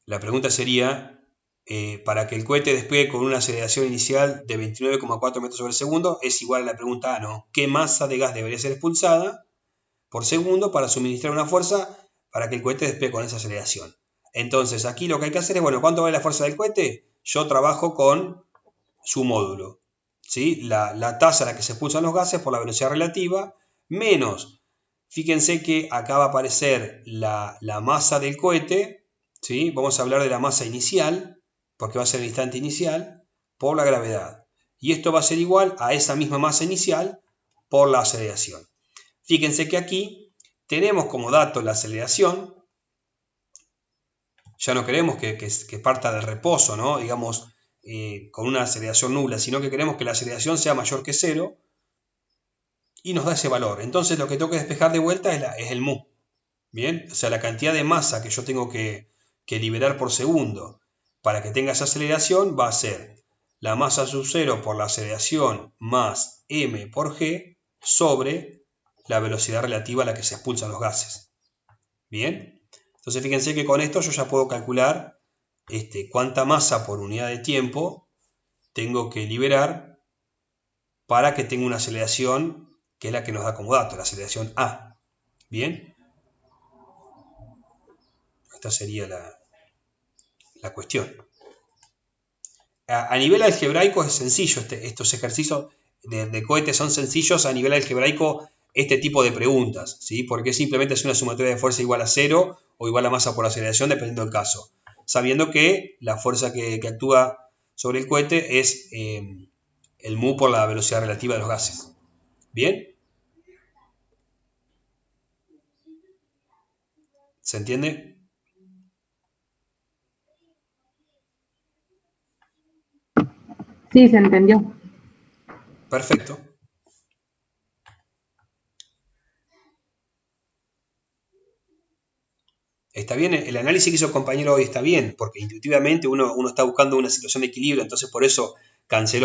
la pregunta sería, para que el cohete despegue con una aceleración inicial de 29,4 metros sobre segundo, es igual a la pregunta A, ¿no? ¿Qué masa de gas debería ser expulsada por segundo para suministrar una fuerza para que el cohete despegue con esa aceleración? Entonces, aquí lo que hay que hacer es, bueno, ¿cuánto vale la fuerza del cohete? Yo trabajo con su módulo, ¿sí? La tasa a la que se expulsan los gases por la velocidad relativa, menos, fíjense que acá va a aparecer la masa del cohete, ¿sí? Vamos a hablar de la masa inicial, porque va a ser el instante inicial, por la gravedad. Y esto va a ser igual a esa misma masa inicial por la aceleración. Fíjense que aquí tenemos como dato la aceleración. Ya no queremos que parta del reposo, ¿no? Digamos, con una aceleración nula, sino que queremos que la aceleración sea mayor que cero y nos da ese valor. Entonces lo que tengo que despejar de vuelta es el mu. Bien, o sea, la cantidad de masa que yo tengo que liberar por segundo para que tenga esa aceleración va a ser la masa sub 0 por la aceleración más m por g sobre la velocidad relativa a la que se expulsan los gases. Bien, entonces fíjense que con esto yo ya puedo calcular cuánta masa por unidad de tiempo tengo que liberar para que tenga una aceleración que es la que nos da como dato, la aceleración A. Bien, esta sería la cuestión. A nivel algebraico es sencillo, estos ejercicios de cohetes son sencillos a nivel algebraico, este tipo de preguntas, ¿sí? Porque simplemente es una sumatoria de fuerza igual a 0 o igual a masa por aceleración, dependiendo del caso, sabiendo que la fuerza que actúa sobre el cohete es el mu por la velocidad relativa de los gases. ¿Bien? ¿Se entiende? Sí, se entendió. Perfecto. Está bien, el análisis que hizo el compañero hoy está bien, porque intuitivamente uno está buscando una situación de equilibrio, entonces por eso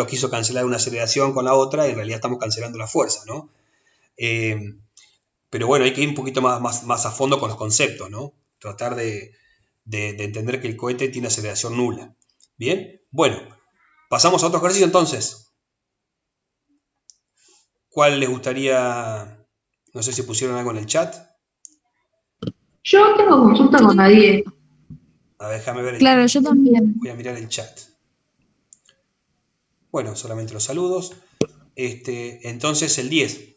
quiso cancelar una aceleración con la otra, y en realidad estamos cancelando la fuerza, ¿no? Pero bueno, hay que ir un poquito más a fondo con los conceptos, ¿no? Tratar de entender que el cohete tiene aceleración nula. Bien, bueno, pasamos a otro ejercicio entonces. ¿Cuál les gustaría? No sé si pusieron algo en el chat. Yo tengo consulta con la 10. A ver, déjame ver. Claro, yo también. Voy a mirar el chat. Bueno, solamente los saludos. Entonces el 10.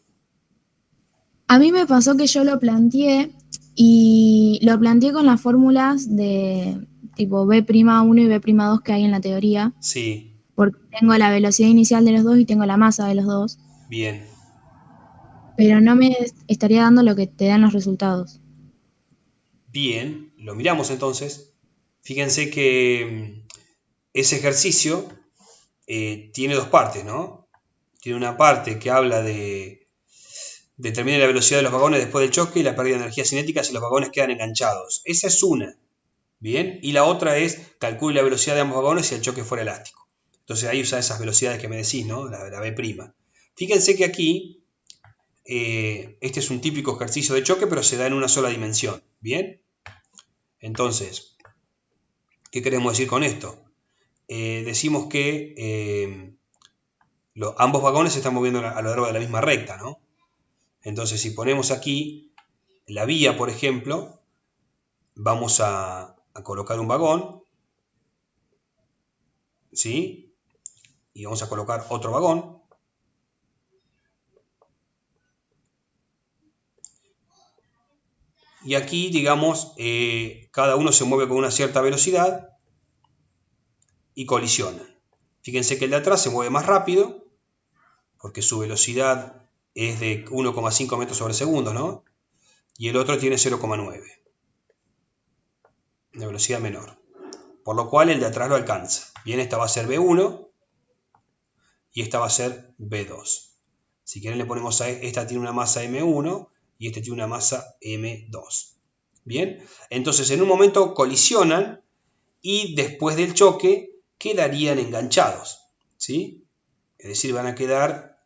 A mí me pasó que yo lo planteé y lo planteé con las fórmulas de tipo B'1 y B'2 que hay en la teoría, Sí, porque tengo la velocidad inicial de los dos y tengo la masa de los dos, bien. pero no me estaría dando lo que te dan los resultados. Bien, lo miramos entonces. Fíjense que ese ejercicio tiene dos partes, ¿no? Tiene una parte que habla de determinar la velocidad de los vagones después del choque y la pérdida de energía cinética si los vagones quedan enganchados. Esa es una. Bien, y la otra es calcule la velocidad de ambos vagones si el choque fuera elástico. Entonces ahí usa esas velocidades que me decís, ¿no? La B'. Fíjense que aquí este es un típico ejercicio de choque, pero se da en una sola dimensión. Bien, entonces, ¿qué queremos decir con esto? Decimos que ambos vagones se están moviendo a lo largo de la misma recta, ¿no? Entonces, si ponemos aquí la vía, por ejemplo, vamos a colocar un vagón, ¿sí? Y vamos a colocar otro vagón. Y aquí, digamos, cada uno se mueve con una cierta velocidad y colisionan. Fíjense que el de atrás se mueve más rápido, porque su velocidad es de 1,5 metros sobre segundo, ¿no? Y el otro tiene 0,9. Una velocidad menor. Por lo cual el de atrás lo alcanza. Bien, esta va a ser B1 y esta va a ser B2. Si quieren le ponemos a esta tiene una masa M1 y este tiene una masa M2. Bien, entonces en un momento colisionan y después del choque quedarían enganchados, ¿sí? Es decir, van a quedar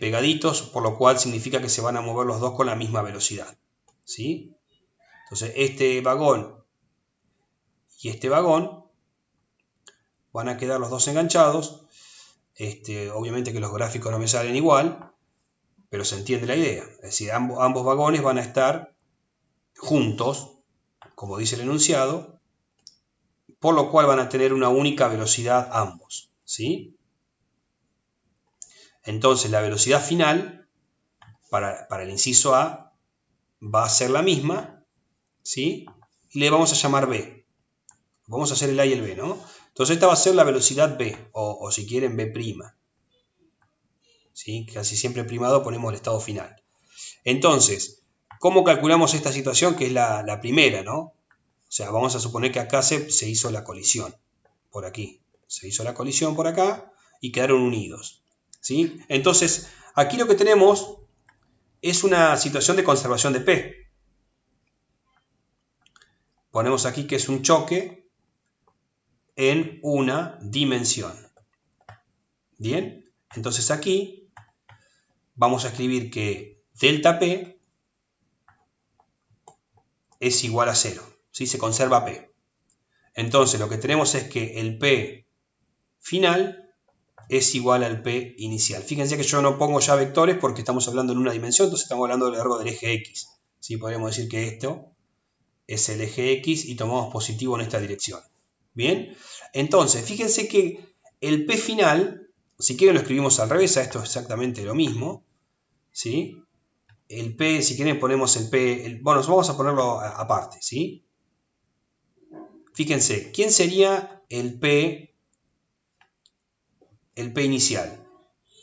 pegaditos, por lo cual significa que se van a mover los dos con la misma velocidad, ¿sí? Entonces este vagón y este vagón van a quedar los dos enganchados. Obviamente que los gráficos no me salen igual, pero se entiende la idea. Es decir, ambos vagones van a estar juntos, como dice el enunciado, por lo cual van a tener una única velocidad ambos, ¿sí? Entonces la velocidad final para el inciso A va a ser la misma, ¿sí? Y le vamos a llamar B. Vamos a hacer el A y el B, ¿no? Entonces esta va a ser la velocidad B, o si quieren B', ¿sí? Casi siempre primado ponemos el estado final. Entonces, ¿cómo calculamos esta situación que es la primera, ¿no? O sea, vamos a suponer que acá se hizo la colisión, por aquí. Se hizo la colisión por acá y quedaron unidos. ¿sí? Entonces, aquí lo que tenemos es una situación de conservación de P. Ponemos aquí que es un choque en una dimensión. Bien, entonces aquí vamos a escribir que delta P es igual a 0, ¿sí? Se conserva P. Entonces lo que tenemos es que el P final es igual al P inicial. Fíjense que yo no pongo ya vectores porque estamos hablando en una dimensión, entonces estamos hablando del largo del eje X. ¿Sí? Podríamos decir que esto es el eje X y tomamos positivo en esta dirección. Bien, entonces fíjense que el P final, si quieren lo escribimos al revés, a esto es exactamente lo mismo, ¿sí? El P, si quieren ponemos el P, bueno, vamos a ponerlo aparte, ¿sí? Fíjense, ¿quién sería el P inicial?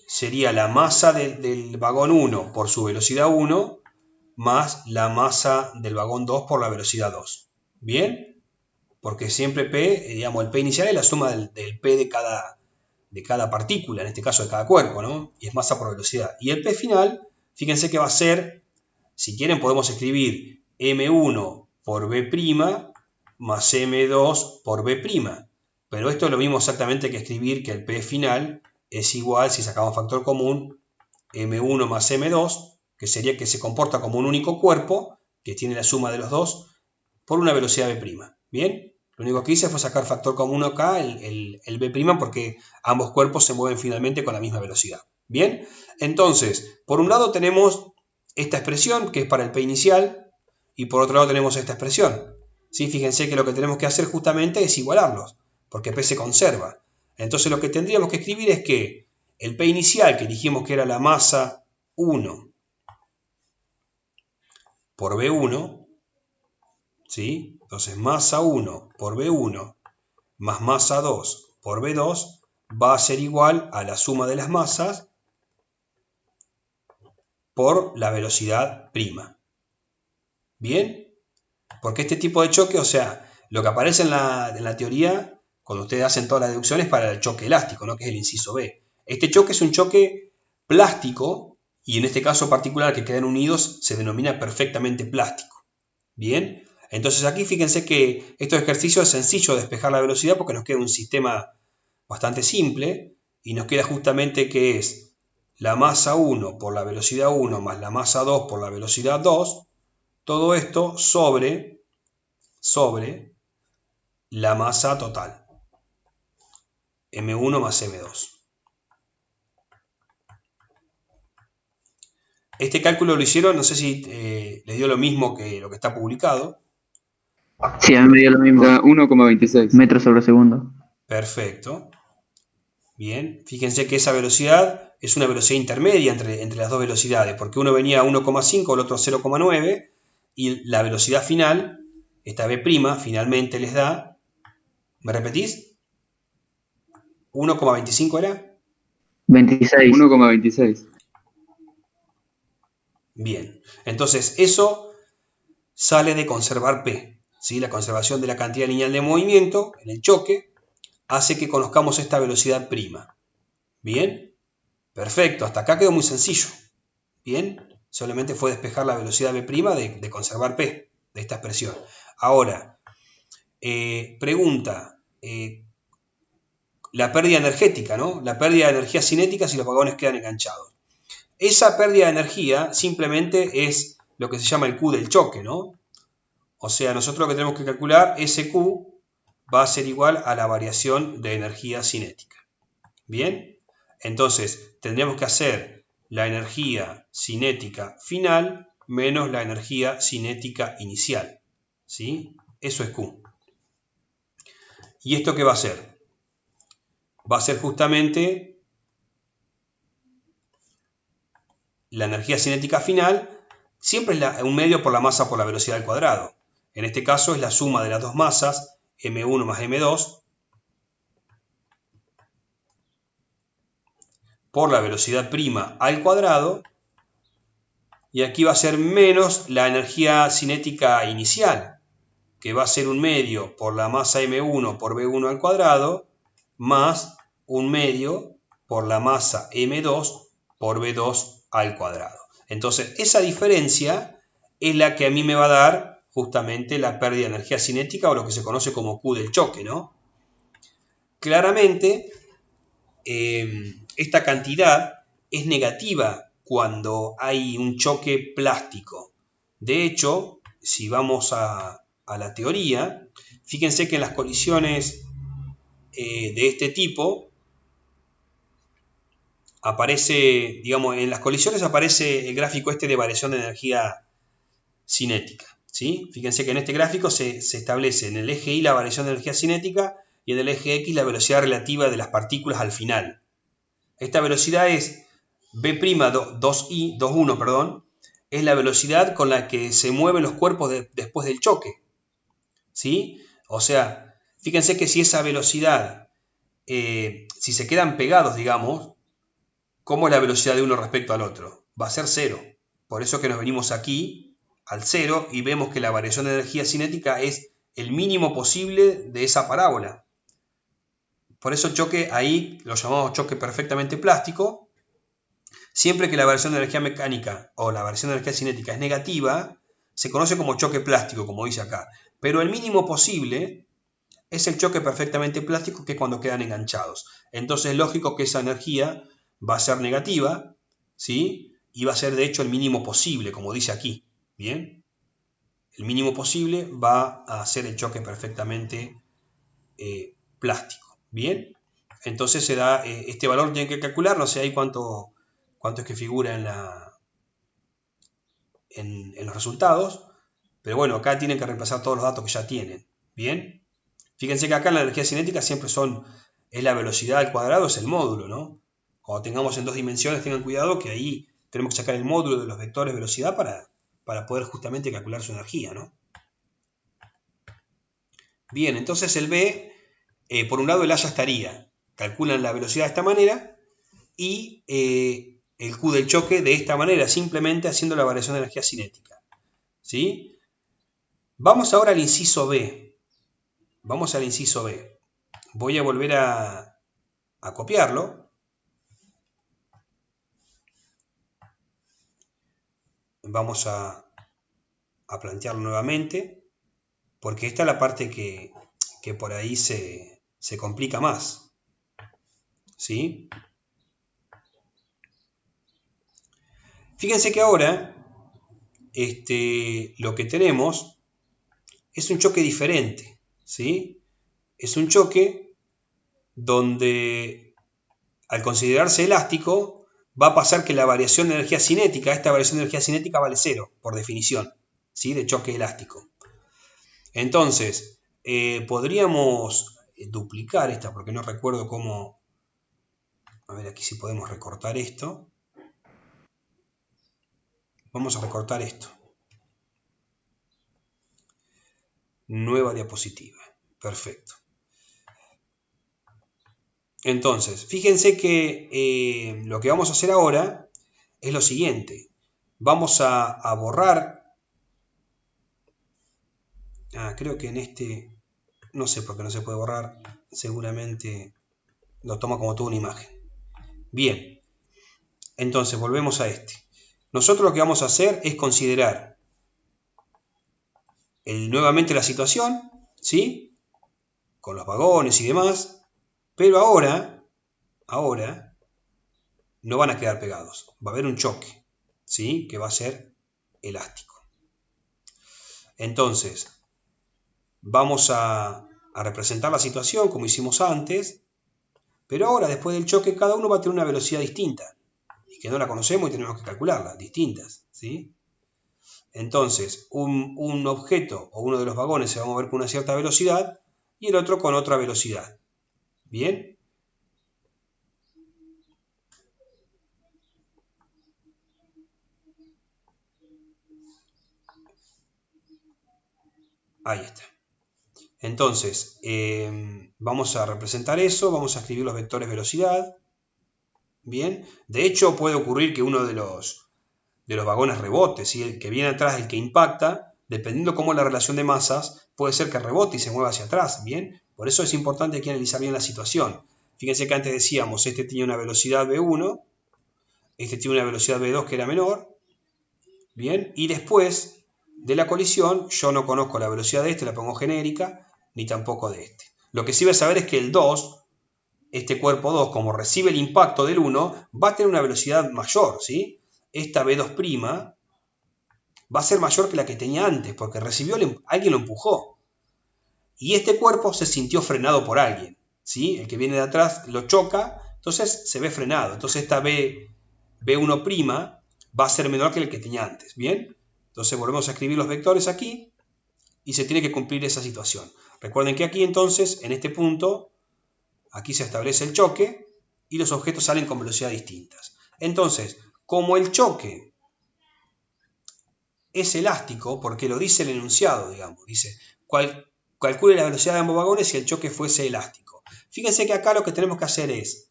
Sería la masa del vagón 1 por su velocidad 1 más la masa del vagón 2 por la velocidad 2. ¿Bien? Porque siempre P, digamos, el P inicial es la suma del P de cada partícula, en este caso de cada cuerpo, ¿no? Y es masa por velocidad. Y el P final, fíjense que va a ser, si quieren podemos escribir M1 por B' más M2 por B'. Pero esto es lo mismo exactamente que escribir que el P final es igual, si sacamos factor común, M1 más M2, que sería que se comporta como un único cuerpo, que tiene la suma de los dos, por una velocidad B'. ¿Bien? Lo único que hice fue sacar factor común acá, el B', porque ambos cuerpos se mueven finalmente con la misma velocidad. ¿Bien? Entonces, por un lado tenemos esta expresión, que es para el P inicial, y por otro lado tenemos esta expresión. ¿Sí? Fíjense que lo que tenemos que hacer justamente es igualarlos, porque P se conserva. Entonces lo que tendríamos que escribir es que el P inicial, que dijimos que era la masa 1 por B1, ¿sí? Entonces masa 1 por B1 más masa 2 por B2 va a ser igual a la suma de las masas por la velocidad prima. ¿Bien? Porque este tipo de choque, o sea, lo que aparece en la teoría, cuando ustedes hacen todas las deducciones, para el choque elástico, ¿no? Que es el inciso B. Este choque es un choque plástico, y en este caso particular que quedan unidos se denomina perfectamente plástico. ¿Bien? Entonces aquí fíjense que estos ejercicios es sencillo despejar la velocidad porque nos queda un sistema bastante simple y nos queda justamente que es la masa 1 por la velocidad 1 más la masa 2 por la velocidad 2, todo esto sobre la masa total, M1 más M2. Este cálculo lo hicieron, no sé si les dio lo mismo que lo que está publicado. Sí, a mí me dio lo mismo. 1,26 Metros sobre segundo. Perfecto. Bien, fíjense que esa velocidad es una velocidad intermedia entre las dos velocidades, porque uno venía a 1,5, el otro a 0,9, y la velocidad final, esta B' finalmente les da, ¿me repetís? ¿1,25 era? 26. 1,26. Bien, entonces eso sale de conservar P, ¿sí? La conservación de la cantidad lineal de movimiento en el choque hace que conozcamos esta velocidad prima. ¿Bien? Perfecto, hasta acá quedó muy sencillo. ¿Bien? Solamente fue despejar la velocidad B' de conservar P, de esta expresión. Ahora, pregunta, la pérdida energética, ¿no? La pérdida de energía cinética si los vagones quedan enganchados. Esa pérdida de energía simplemente es lo que se llama el Q del choque, ¿no? O sea, nosotros lo que tenemos que calcular, ese Q va a ser igual a la variación de energía cinética. ¿Bien? Entonces, tendríamos que hacer la energía cinética final menos la energía cinética inicial. ¿Sí? Eso es Q. ¿Y esto qué va a ser? Va a ser justamente la energía cinética final, siempre es un medio por la masa por la velocidad al cuadrado. En este caso es la suma de las dos masas, M1 más M2, por la velocidad prima al cuadrado, y aquí va a ser menos la energía cinética inicial, que va a ser un medio por la masa M1 por B1 al cuadrado, más un medio por la masa m2 por v2 al cuadrado. Entonces, esa diferencia es la que a mí me va a dar justamente la pérdida de energía cinética o lo que se conoce como Q del choque, ¿no? Claramente, esta cantidad es negativa cuando hay un choque plástico. De hecho, si vamos a la teoría, fíjense que en las colisiones de este tipo aparece, digamos, en las colisiones aparece el gráfico este de variación de energía cinética, ¿sí? Fíjense que en este gráfico se establece en el eje Y la variación de energía cinética y en el eje X la velocidad relativa de las partículas al final. Esta velocidad es V'2i, perdón, es la velocidad con la que se mueven los cuerpos después del choque, ¿sí? O sea, fíjense que si esa velocidad, si se quedan pegados, digamos, ¿cómo es la velocidad de uno respecto al otro? Va a ser 0. Por eso que nos venimos aquí al 0 y vemos que la variación de energía cinética es el mínimo posible de esa parábola. Por eso el choque ahí lo llamamos choque perfectamente plástico. Siempre que la variación de energía mecánica o la variación de energía cinética es negativa, se conoce como choque plástico, como dice acá. Pero el mínimo posible es el choque perfectamente plástico, que es cuando quedan enganchados. Entonces es lógico que esa energía va a ser negativa, ¿sí? Y va a ser de hecho el mínimo posible, como dice aquí. ¿Bien? El mínimo posible va a ser el choque perfectamente plástico. ¿Bien? Entonces se da este valor, tienen que calcular, no sé ahí cuánto es que figura en los resultados, pero bueno, acá tienen que reemplazar todos los datos que ya tienen. ¿Bien? Fíjense que acá en la energía cinética siempre es la velocidad al cuadrado, es el módulo, ¿no? Cuando tengamos en 2 dimensiones, tengan cuidado que ahí tenemos que sacar el módulo de los vectores de velocidad para poder justamente calcular su energía, ¿no? Bien, entonces el B, por un lado el A ya estaría. Calculan la velocidad de esta manera y el Q del choque de esta manera, simplemente haciendo la variación de energía cinética. ¿Sí? Vamos ahora al inciso B. Vamos al inciso B. Voy a volver a copiarlo. Vamos a plantearlo nuevamente, porque esta es la parte que por ahí se complica más. ¿Sí? Fíjense que ahora lo que tenemos es un choque diferente, ¿sí? Es un choque donde, al considerarse elástico, va a pasar que la variación de energía cinética, esta variación de energía cinética vale 0, por definición, ¿sí? De choque elástico. Entonces, podríamos duplicar esta, porque no recuerdo cómo. A ver aquí si podemos recortar esto. Vamos a recortar esto. Nueva diapositiva. Perfecto. Entonces, fíjense que lo que vamos a hacer ahora es lo siguiente. Vamos a borrar. Creo que en este, no sé por qué no se puede borrar. Seguramente lo toma como toda una imagen. Bien. Entonces, volvemos a este. Nosotros lo que vamos a hacer es considerar nuevamente la situación, ¿sí? Con los vagones y demás, pero ahora no van a quedar pegados, va a haber un choque, ¿sí? Que va a ser elástico. Entonces, vamos a representar la situación como hicimos antes, pero ahora, después del choque, cada uno va a tener una velocidad distinta, y que no la conocemos y tenemos que calcularla, distintas, ¿sí? Entonces, un objeto o uno de los vagones se va a mover con una cierta velocidad y el otro con otra velocidad. ¿Bien? Ahí está. Entonces, vamos a representar eso, vamos a escribir los vectores velocidad. Bien. De hecho, puede ocurrir que uno de los vagones rebote, ¿sí? El que viene atrás, el que impacta, dependiendo cómo es la relación de masas, puede ser que rebote y se mueva hacia atrás, ¿bien? Por eso es importante aquí analizar bien la situación. Fíjense que antes decíamos, este tenía una velocidad V1, este tiene una velocidad V2 que era menor, bien, y después de la colisión yo no conozco la velocidad de este, la pongo genérica, ni tampoco de este. Lo que sí voy a saber es que el 2, este cuerpo 2, como recibe el impacto del 1, va a tener una velocidad mayor, ¿sí? Esta V2' va a ser mayor que la que tenía antes, porque alguien lo empujó. Y este cuerpo se sintió frenado por alguien, ¿sí? El que viene de atrás lo choca, entonces se ve frenado. Entonces esta V1' va a ser menor que el que tenía antes, ¿bien? Entonces volvemos a escribir los vectores aquí y se tiene que cumplir esa situación. Recuerden que aquí entonces, en este punto, aquí se establece el choque y los objetos salen con velocidades distintas. Entonces, como el choque es elástico, porque lo dice el enunciado, digamos, dice, calcule la velocidad de ambos vagones si el choque fuese elástico. Fíjense que acá lo que tenemos que hacer es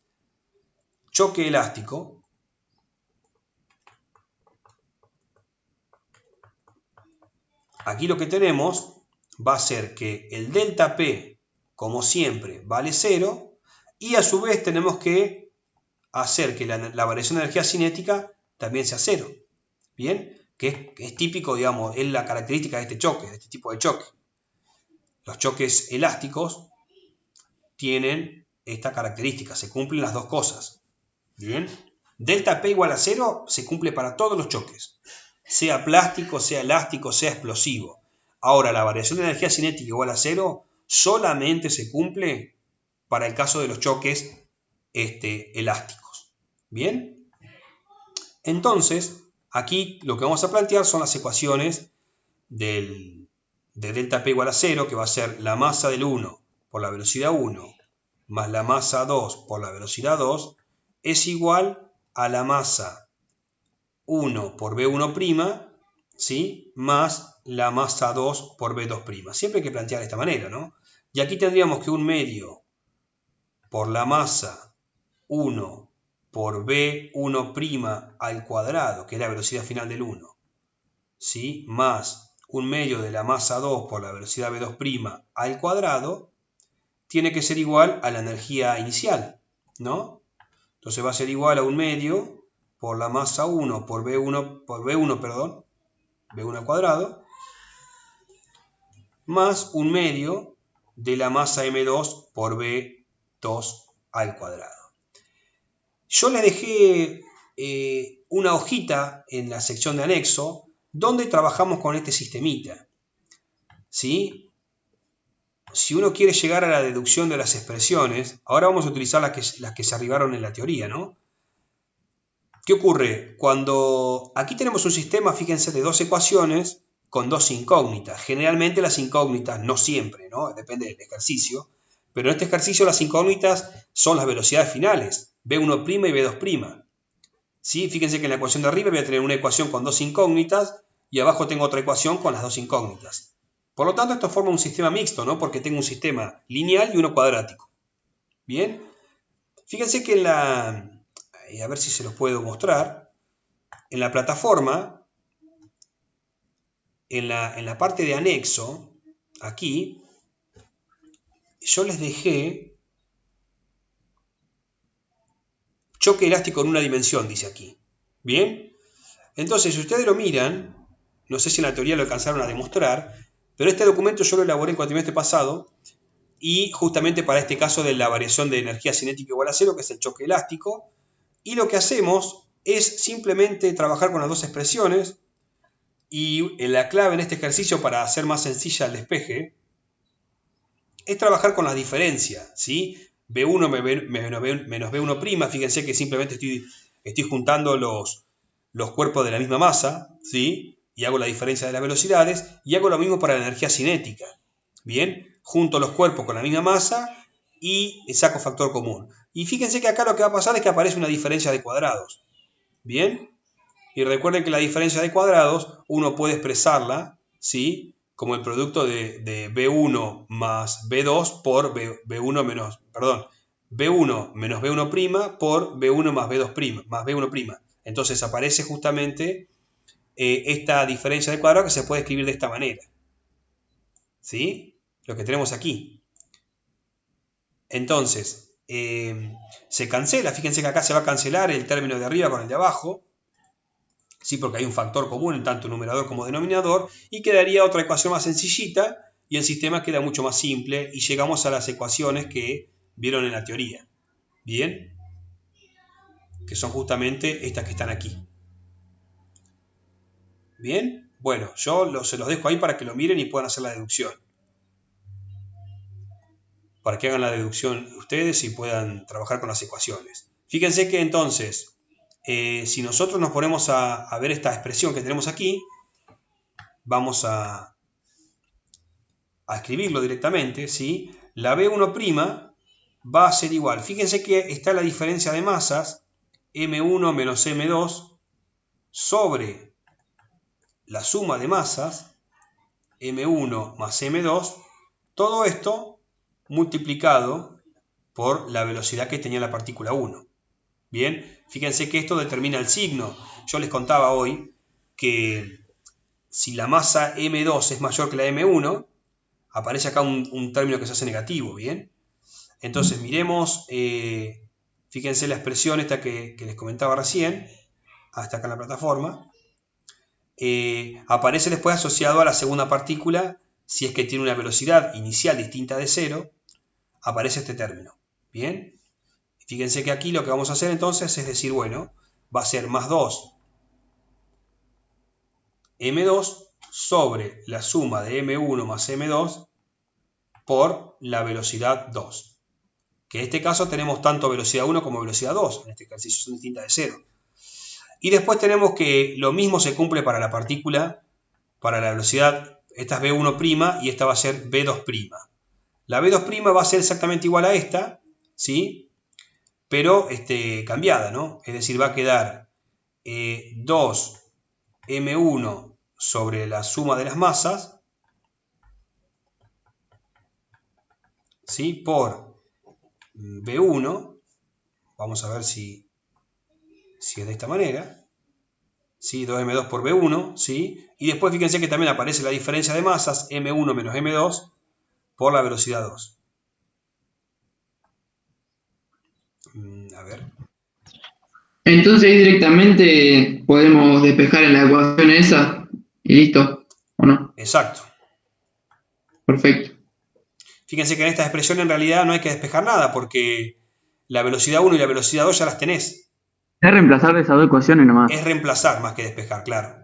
choque elástico. Aquí lo que tenemos va a ser que el delta P, como siempre, vale 0, y a su vez tenemos que hacer que la variación de energía cinética también sea 0. ¿Bien? Que es típico, digamos, es la característica de este choque, de este tipo de choque. Los choques elásticos tienen esta característica, se cumplen las dos cosas. ¿Bien? Delta P igual a 0 se cumple para todos los choques, sea plástico, sea elástico, sea explosivo. Ahora, la variación de energía cinética igual a 0 solamente se cumple para el caso de los choques elásticos. ¿Bien? Entonces, aquí lo que vamos a plantear son las ecuaciones de delta P igual a 0, que va a ser la masa del 1 por la velocidad 1 más la masa 2 por la velocidad 2 es igual a la masa 1 por V1', ¿sí? Más la masa 2 por V2'. Siempre hay que plantear de esta manera, ¿no? Y aquí tendríamos que 1 medio por la masa 1 por V1' al cuadrado, que es la velocidad final del 1, ¿sí? Más 1 medio de la masa 2 por la velocidad V2' al cuadrado, tiene que ser igual a la energía inicial, ¿no? Entonces va a ser igual a 1 medio por la masa 1 por V1 al cuadrado, más 1 medio de la masa M2 por V2 al cuadrado. Yo les dejé una hojita en la sección de anexo donde trabajamos con este sistemita, ¿sí? Si uno quiere llegar a la deducción de las expresiones, ahora vamos a utilizar las que se arribaron en la teoría, ¿no? ¿Qué ocurre? Cuando aquí tenemos un sistema, fíjense, de dos ecuaciones con dos incógnitas. Generalmente las incógnitas, no siempre, ¿no? Depende del ejercicio, pero en este ejercicio las incógnitas son las velocidades finales, V1' y V2'. ¿Sí? Fíjense que en la ecuación de arriba voy a tener una ecuación con dos incógnitas y abajo tengo otra ecuación con las dos incógnitas. Por lo tanto, esto forma un sistema mixto, ¿no? Porque tengo un sistema lineal y uno cuadrático. ¿Bien? Fíjense que a ver si se los puedo mostrar, en la plataforma, en la parte de anexo, aquí, yo les dejé choque elástico en una dimensión, dice aquí. ¿Bien? Entonces, si ustedes lo miran, no sé si en la teoría lo alcanzaron a demostrar, pero este documento yo lo elaboré el cuatrimestre pasado y justamente para este caso de la variación de energía cinética igual a 0, que es el choque elástico, y lo que hacemos es simplemente trabajar con las dos expresiones y la clave en este ejercicio para hacer más sencilla el despeje es trabajar con las diferencias, ¿sí? V1 menos V1', fíjense que simplemente estoy juntando los cuerpos de la misma masa, ¿sí? Y hago la diferencia de las velocidades, y hago lo mismo para la energía cinética. Bien, junto los cuerpos con la misma masa y saco factor común. Y fíjense que acá lo que va a pasar es que aparece una diferencia de cuadrados. Bien, y recuerden que la diferencia de cuadrados uno puede expresarla, ¿sí? Como el producto de V1 más V2 por V1 menos V1' por V1 más V1'. Entonces aparece justamente esta diferencia de cuadrado que se puede escribir de esta manera. ¿Sí? Lo que tenemos aquí. Entonces, se cancela. Fíjense que acá se va a cancelar el término de arriba con el de abajo, ¿sí? Porque hay un factor común en tanto numerador como denominador, y quedaría otra ecuación más sencillita y el sistema queda mucho más simple y llegamos a las ecuaciones que vieron en la teoría. Bien, que son justamente estas que están aquí. Bien, bueno, yo se los dejo ahí para que lo miren y puedan hacer la deducción. Para que hagan la deducción ustedes y puedan trabajar con las ecuaciones. Fíjense que entonces, si nosotros nos ponemos a ver esta expresión que tenemos aquí, vamos a escribirlo directamente, ¿sí? La B1' va a ser igual. Fíjense que está la diferencia de masas, M1 menos M2, sobre la suma de masas, M1 más M2, todo esto multiplicado por la velocidad que tenía la partícula 1. Bien, fíjense que esto determina el signo. Yo les contaba hoy que si la masa M2 es mayor que la M1, aparece acá un término que se hace negativo, ¿bien? Entonces miremos, fíjense la expresión esta que les comentaba recién, hasta acá en la plataforma. Aparece después asociado a la segunda partícula, si es que tiene una velocidad inicial distinta de 0, aparece este término, ¿bien? Fíjense que aquí lo que vamos a hacer entonces es decir, bueno, va a ser más 2 M2 sobre la suma de M1 más M2 por la velocidad 2. Que en este caso tenemos tanto velocidad 1 como velocidad 2, en este ejercicio son distintas de 0. Y después tenemos que lo mismo se cumple para la partícula, para la velocidad, esta es B1' y esta va a ser B2'. La B2' va a ser exactamente igual a esta, ¿sí? Pero cambiada, ¿no? Es decir, va a quedar 2M1 sobre la suma de las masas, ¿sí? Por B1, vamos a ver si es de esta manera, ¿sí? 2M2 por B1, ¿sí? Y después fíjense que también aparece la diferencia de masas, M1 menos M2, por la velocidad 2. A ver. Entonces ahí directamente podemos despejar en la ecuación esa y listo, ¿o no? Exacto. Perfecto. Fíjense que en esta expresión en realidad no hay que despejar nada, porque la velocidad 1 y la velocidad 2 ya las tenés. Es reemplazar esas dos ecuaciones nomás. Es reemplazar más que despejar, claro.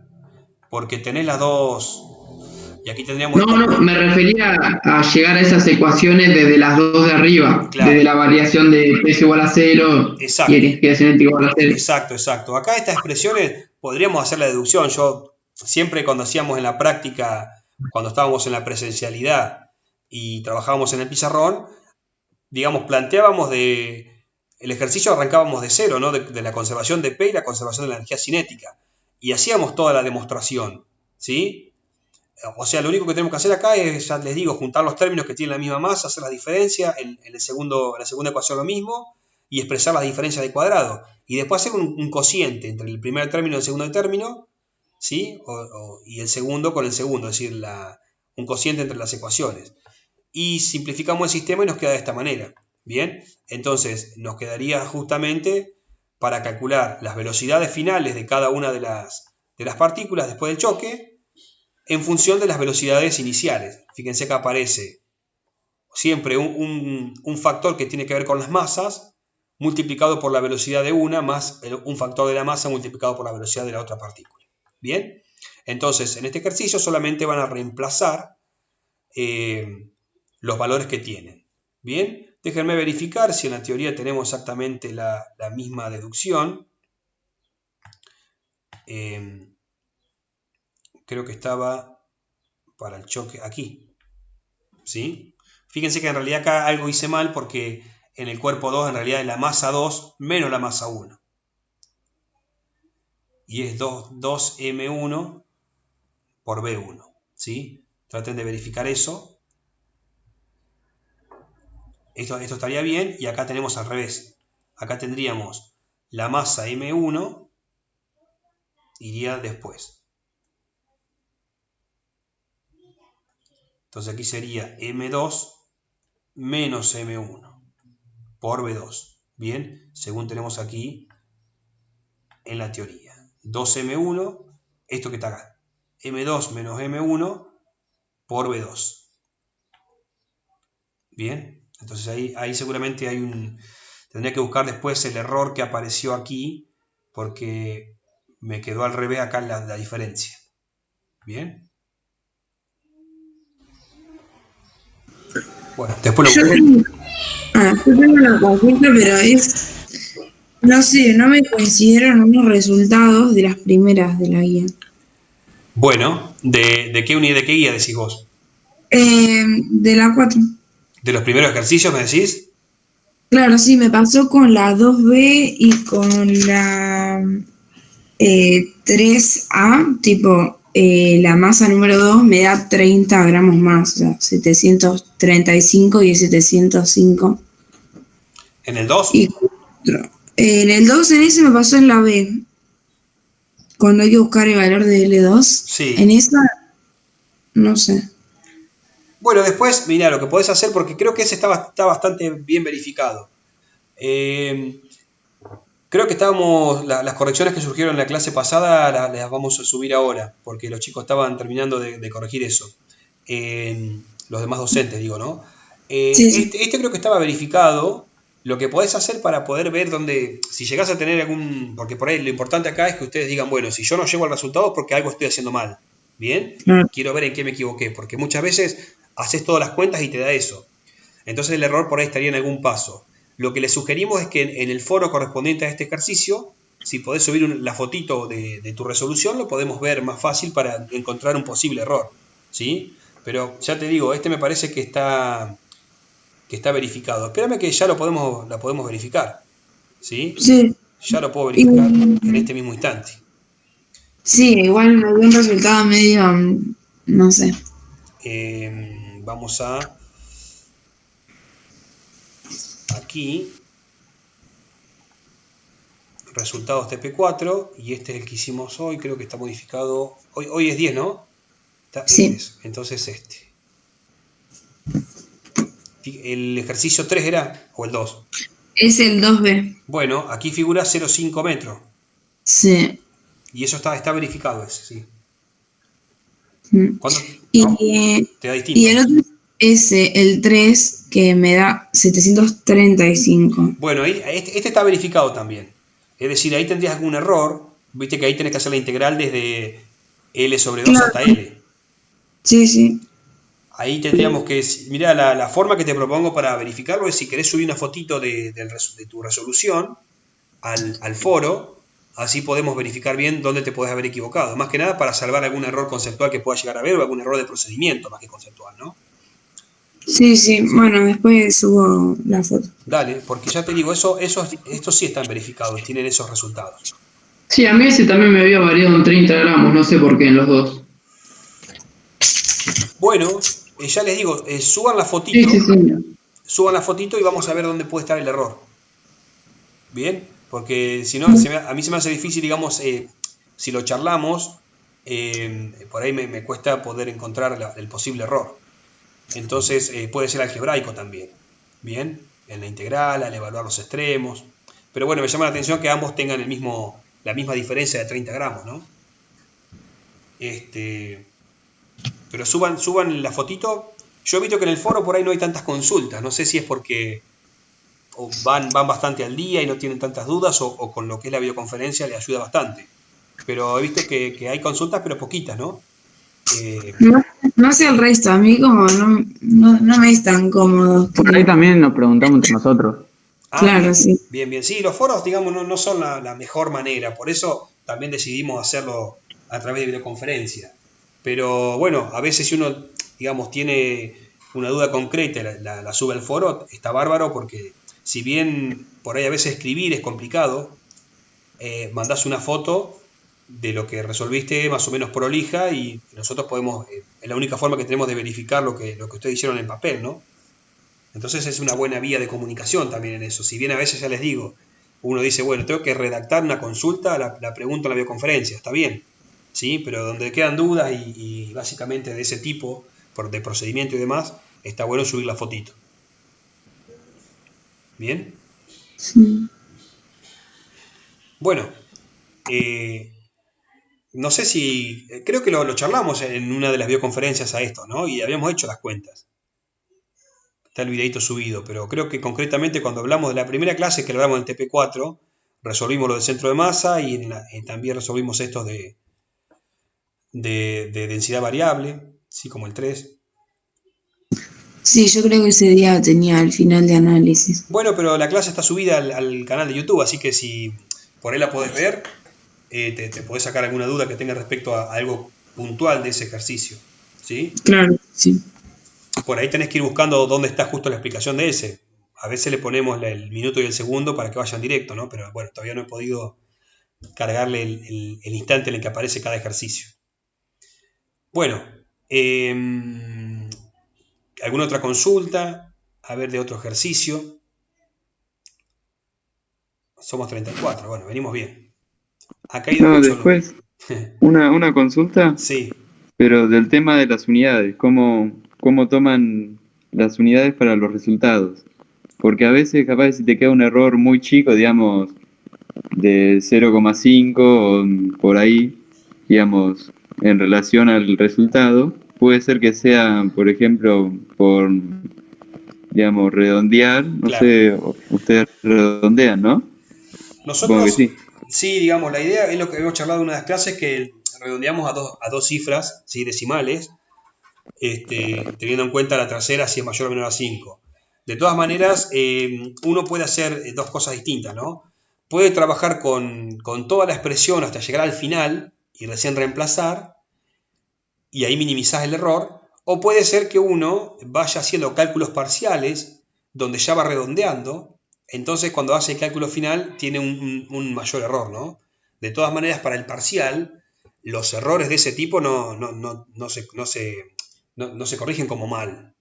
Porque tenés las dos. Y aquí tendríamos. No, me refería a llegar a esas ecuaciones desde las dos de arriba, Claro. desde la variación de P igual a 0 Exacto. y expresión igual a 0. Exacto. Acá estas expresiones podríamos hacer la deducción. Yo siempre cuando hacíamos en la práctica, cuando estábamos en la presencialidad y trabajábamos en el pizarrón, digamos, planteábamos el ejercicio, arrancábamos de 0, ¿no? De la conservación de P y la conservación de la energía cinética. Y hacíamos toda la demostración, ¿sí? O sea, lo único que tenemos que hacer acá es, ya les digo, juntar los términos que tienen la misma masa, hacer las diferencias, en la segunda ecuación lo mismo, y expresar las diferencias de cuadrado. Y después hacer un cociente entre el primer término y el segundo término, ¿sí? Y el segundo con el segundo, es decir, un cociente entre las ecuaciones. Y simplificamos el sistema y nos queda de esta manera. Bien, entonces nos quedaría justamente para calcular las velocidades finales de cada una de las partículas después del choque, en función de las velocidades iniciales. Fíjense que aparece siempre un factor que tiene que ver con las masas, multiplicado por la velocidad de una, más un factor de la masa multiplicado por la velocidad de la otra partícula. Bien, entonces en este ejercicio solamente van a reemplazar los valores que tienen. Bien, déjenme verificar si en la teoría tenemos exactamente la misma deducción. Creo que estaba para el choque aquí, ¿sí? Fíjense que en realidad acá algo hice mal porque en el cuerpo 2 en realidad es la masa 2 menos la masa 1. Y es 2M1 por B1, ¿sí? Traten de verificar eso. Esto estaría bien y acá tenemos al revés. Acá tendríamos la masa M1 iría después. Entonces aquí sería M2 menos M1 por B2. Bien, según tenemos aquí en la teoría. 2M1, esto que está acá. M2 menos M1 por B2. Bien, entonces ahí seguramente tendría que buscar después el error que apareció aquí, porque me quedó al revés acá la diferencia. Bien. Bueno, después Yo tengo una consulta, pero no sé, no me coincidieron unos resultados de las primeras de la guía. Bueno, ¿de qué unidad, de qué guía decís vos? De la 4. ¿De los primeros ejercicios me decís? Claro, sí, me pasó con la 2B y con la 3A, tipo, la masa número 2 me da 30 gramos más, o sea, 735 y 705. ¿En el 2? Y en el 2, en ese me pasó en la B, cuando hay que buscar el valor de L2. Sí. En esa, no sé. Bueno, después, mirá, lo que podés hacer, porque creo que ese está bastante bien verificado. Creo que las correcciones que surgieron en la clase pasada las vamos a subir ahora, porque los chicos estaban terminando de corregir eso. Los demás docentes, digo, ¿no? Sí. Este creo que estaba verificado. Lo que podés hacer para poder ver si llegás a tener porque por ahí lo importante acá es que ustedes digan, bueno, si yo no llego al resultado es porque algo estoy haciendo mal. ¿Bien? Quiero ver en qué me equivoqué, porque muchas veces haces todas las cuentas y te da eso. Entonces el error por ahí estaría en algún paso. Lo que les sugerimos es que en el foro correspondiente a este ejercicio, si podés subir la fotito de tu resolución, lo podemos ver más fácil para encontrar un posible error, ¿sí? Pero ya te digo, me parece que está verificado. Espérame que ya la podemos verificar, ¿sí? Sí. Ya lo puedo verificar en este mismo instante. Sí, igual me dio un resultado medio, no sé. Vamos a aquí, resultados TP4, y este es el que hicimos hoy, creo que está modificado, hoy es 10, ¿no? Sí. Entonces ¿el ejercicio 3 era o el 2? Es el 2B. Bueno, aquí figura 0,5 metros. Sí. Y eso está verificado ese, sí. ¿Cuánto? Te da distinto. Y el otro es el 3, que me da 735. Bueno, este está verificado también. Es decir, ahí tendrías algún error. Viste que ahí tenés que hacer la integral desde L sobre 2 hasta L. Sí, sí. Ahí tendríamos que... Mirá, la forma que te propongo para verificarlo es si querés subir una fotito de tu resolución al foro, así podemos verificar bien dónde te podés haber equivocado. Más que nada para salvar algún error conceptual que pueda llegar a haber o algún error de procedimiento, más que conceptual, ¿no? Sí, sí. Bueno, después subo la foto. Dale, porque ya te digo, estos sí están verificados, tienen esos resultados. Sí, a mí ese también me había variado en 30 gramos, no sé por qué en los dos. Bueno, ya les digo, suban la fotito. Sí. Suban la fotito y vamos a ver dónde puede estar el error. ¿Bien? Porque si no, a mí se me hace difícil, digamos, si lo charlamos, por ahí me cuesta poder encontrar el posible error. Entonces puede ser algebraico también. ¿Bien? En la integral, al evaluar los extremos. Pero bueno, me llama la atención que ambos tengan la misma diferencia de 30 gramos, ¿no? Pero suban la fotito. Yo he visto que en el foro por ahí no hay tantas consultas. No sé si es porque van bastante al día y no tienen tantas dudas o con lo que es la videoconferencia le ayuda bastante. Pero he visto que hay consultas, pero poquitas, ¿no? No sé el resto, a mí como no me es tan cómodo. Por ahí también nos preguntamos entre nosotros. Claro, bien, sí. Bien. Sí, los foros, digamos, no son la mejor manera. Por eso también decidimos hacerlo a través de videoconferencia. Pero bueno, a veces si uno, digamos, tiene una duda concreta y la sube al foro, está bárbaro porque si bien por ahí a veces escribir es complicado, mandás una foto de lo que resolviste más o menos prolija y nosotros podemos, es la única forma que tenemos de verificar lo que ustedes hicieron en papel, ¿no? Entonces es una buena vía de comunicación también en eso. Si bien a veces ya les digo, uno dice, bueno, tengo que redactar una consulta, la pregunto en la videoconferencia, está bien, ¿sí? Pero donde quedan dudas y básicamente de ese tipo, de procedimiento y demás, está bueno subir la fotito. ¿Bien? Sí. Bueno, no sé si, creo que lo charlamos en una de las videoconferencias a esto, ¿no? Y habíamos hecho las cuentas. Está el videito subido, pero creo que concretamente cuando hablamos de la primera clase que hablamos del TP4, resolvimos lo del centro de masa y también resolvimos esto de densidad variable, ¿sí? Como el 3. Sí, yo creo que ese día tenía el final de análisis. Bueno, pero la clase está subida al canal de YouTube, así que si por ahí la podés ver, te podés sacar alguna duda que tengas respecto a algo puntual de ese ejercicio, ¿sí? Claro, sí. Por ahí tenés que ir buscando dónde está justo la explicación de ese. A veces le ponemos el minuto y el segundo para que vayan directo, ¿no? Pero bueno, todavía no he podido cargarle el instante en el que aparece cada ejercicio. Bueno, ¿alguna otra consulta? A ver, de otro ejercicio. Somos 34, bueno, venimos bien. Ha caído No, mucho. después, una consulta, Sí, pero del tema de las unidades, ¿cómo toman las unidades para los resultados? Porque a veces capaz si te queda un error muy chico, digamos, de 0,5 o por ahí, digamos, en relación al resultado, puede ser que sea, por ejemplo, por, digamos, redondear, no claro. sé, ustedes redondean, ¿no? Supongo que Nosotros, sí. sí, digamos, la idea es lo que hemos charlado en una de las clases, que redondeamos a dos cifras, ¿sí? Decimales, teniendo en cuenta la tercera si es mayor o menor a 5. De todas maneras, uno puede hacer dos cosas distintas, ¿no? Puede trabajar con toda la expresión hasta llegar al final y recién reemplazar, y ahí minimizás el error, o puede ser que uno vaya haciendo cálculos parciales donde ya va redondeando, entonces cuando hace el cálculo final tiene un mayor error, ¿no? De todas maneras, para el parcial, los errores de ese tipo no se corrigen como mal,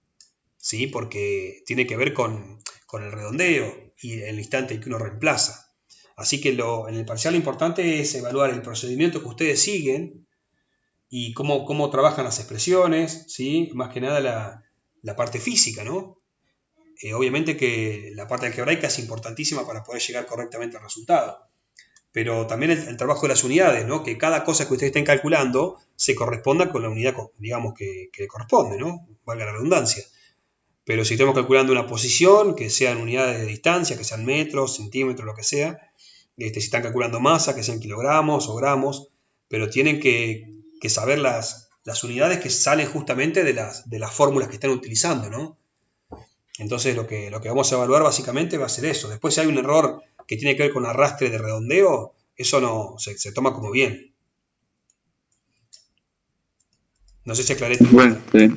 ¿sí? Porque tiene que ver con el redondeo y el instante en que uno reemplaza. Así que en el parcial lo importante es evaluar el procedimiento que ustedes siguen y cómo trabajan las expresiones, ¿sí? Más que nada la parte física, ¿no? Obviamente que la parte algebraica es importantísima para poder llegar correctamente al resultado, pero también el trabajo de las unidades, ¿no? Que cada cosa que ustedes estén calculando se corresponda con la unidad, digamos, que le corresponde, ¿no? Valga la redundancia. Pero si estamos calculando una posición, que sean unidades de distancia, que sean metros, centímetros, lo que sea, si están calculando masa, que sean kilogramos o gramos, pero tienen que saber las unidades que salen justamente de las fórmulas que están utilizando, ¿no? Entonces lo que vamos a evaluar básicamente va a ser eso. Después si hay un error que tiene que ver con arrastre de redondeo, eso no se toma como bien. No sé si aclaré tu Bueno, sí.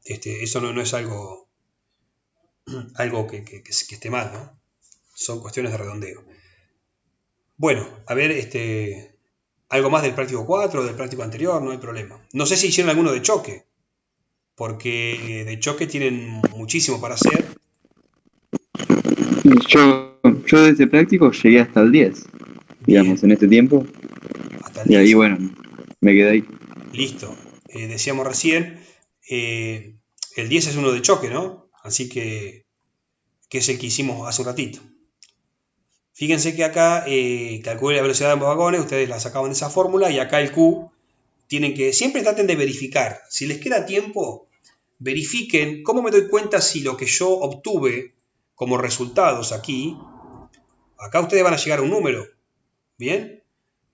Eso no es algo que esté mal, ¿no? Son cuestiones de redondeo. Bueno, a ver, algo más del práctico 4 o del práctico anterior, no hay problema. No sé si hicieron alguno de choque, porque de choque tienen muchísimo para hacer. Yo de ese práctico llegué hasta el 10, digamos, en este tiempo. Hasta el Y ahí, 10. bueno, me quedé ahí. Listo. Decíamos recién, el 10 es uno de choque, ¿no? Así que es el que hicimos hace un ratito. Fíjense que acá calculé la velocidad de ambos vagones, ustedes la sacaban de esa fórmula, y acá el Q, siempre traten de verificar. Si les queda tiempo, verifiquen cómo me doy cuenta si lo que yo obtuve como resultados aquí, acá ustedes van a llegar a un número, ¿bien?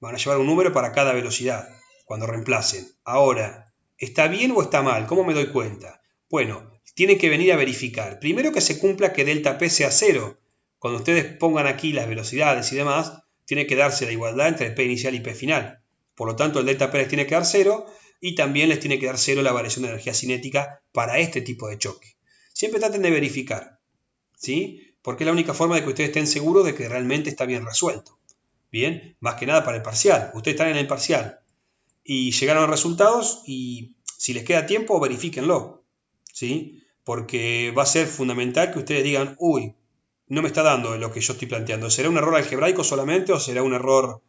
Van a llevar un número para cada velocidad, cuando reemplacen. Ahora, ¿está bien o está mal? ¿Cómo me doy cuenta? Bueno, tienen que venir a verificar. Primero que se cumpla que delta P sea 0. Cuando ustedes pongan aquí las velocidades y demás, tiene que darse la igualdad entre P inicial y P final. Por lo tanto, el delta P les tiene que dar 0 y también les tiene que dar 0 la variación de energía cinética para este tipo de choque. Siempre traten de verificar, ¿sí? Porque es la única forma de que ustedes estén seguros de que realmente está bien resuelto. Bien, más que nada para el parcial. Ustedes están en el parcial y llegaron a resultados y si les queda tiempo, verifíquenlo, ¿sí? Porque va a ser fundamental que ustedes digan, uy, no me está dando lo que yo estoy planteando. ¿Será un error algebraico solamente o será un error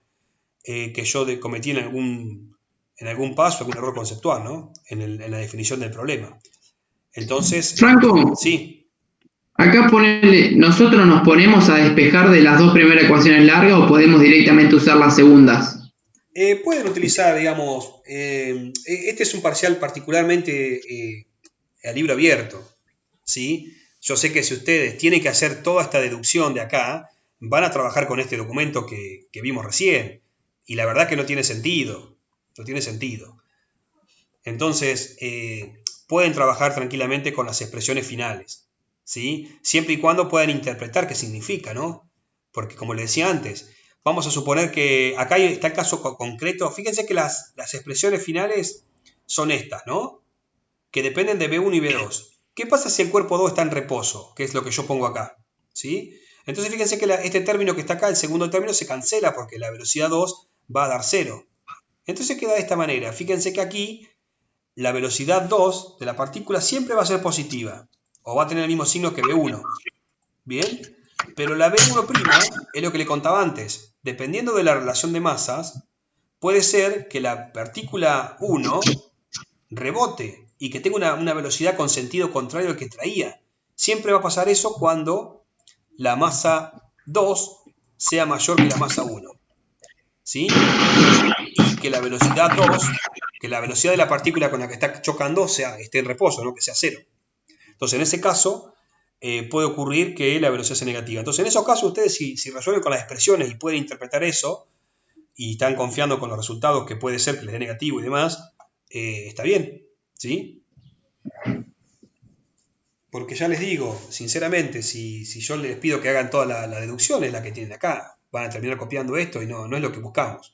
que yo cometí en algún paso, algún error conceptual, ¿no? En la definición del problema. Entonces, Franco, sí, acá ponele, ¿nosotros nos ponemos a despejar de las dos primeras ecuaciones largas o podemos directamente usar las segundas? pueden utilizar, digamos, este es un parcial particularmente a libro abierto, ¿sí? Yo sé que si ustedes tienen que hacer toda esta deducción de acá, van a trabajar con este documento que vimos recién, y la verdad que no tiene sentido, no tiene sentido. Entonces, pueden trabajar tranquilamente con las expresiones finales, ¿sí? Siempre y cuando puedan interpretar qué significa, ¿no? Porque como le decía antes, vamos a suponer que acá está el caso concreto. Fíjense que las expresiones finales son estas, ¿no? Que dependen de B1 y B2. ¿Qué pasa si el cuerpo 2 está en reposo? Que es lo que yo pongo acá, ¿sí? Entonces fíjense que este término que está acá, el segundo término, se cancela porque la velocidad 2 va a dar 0. Entonces queda de esta manera. Fíjense que aquí la velocidad 2 de la partícula siempre va a ser positiva, o va a tener el mismo signo que B1, ¿bien? Pero la B1' es lo que le contaba antes. Dependiendo de la relación de masas, puede ser que la partícula 1 rebote y que tenga una velocidad con sentido contrario al que traía. Siempre va a pasar eso cuando la masa 2 sea mayor que la masa 1, ¿sí? Y que la velocidad 2, que la velocidad de la partícula con la que está chocando esté en reposo, ¿no? Que sea 0. Entonces, en ese caso, puede ocurrir que la velocidad sea negativa. Entonces, en esos casos, ustedes si resuelven con las expresiones y pueden interpretar eso, y están confiando con los resultados que puede ser que les dé negativo y demás, está bien, ¿sí? Porque ya les digo, sinceramente, si yo les pido que hagan toda la deducción, es la que tienen acá. Van a terminar copiando esto y no es lo que buscamos.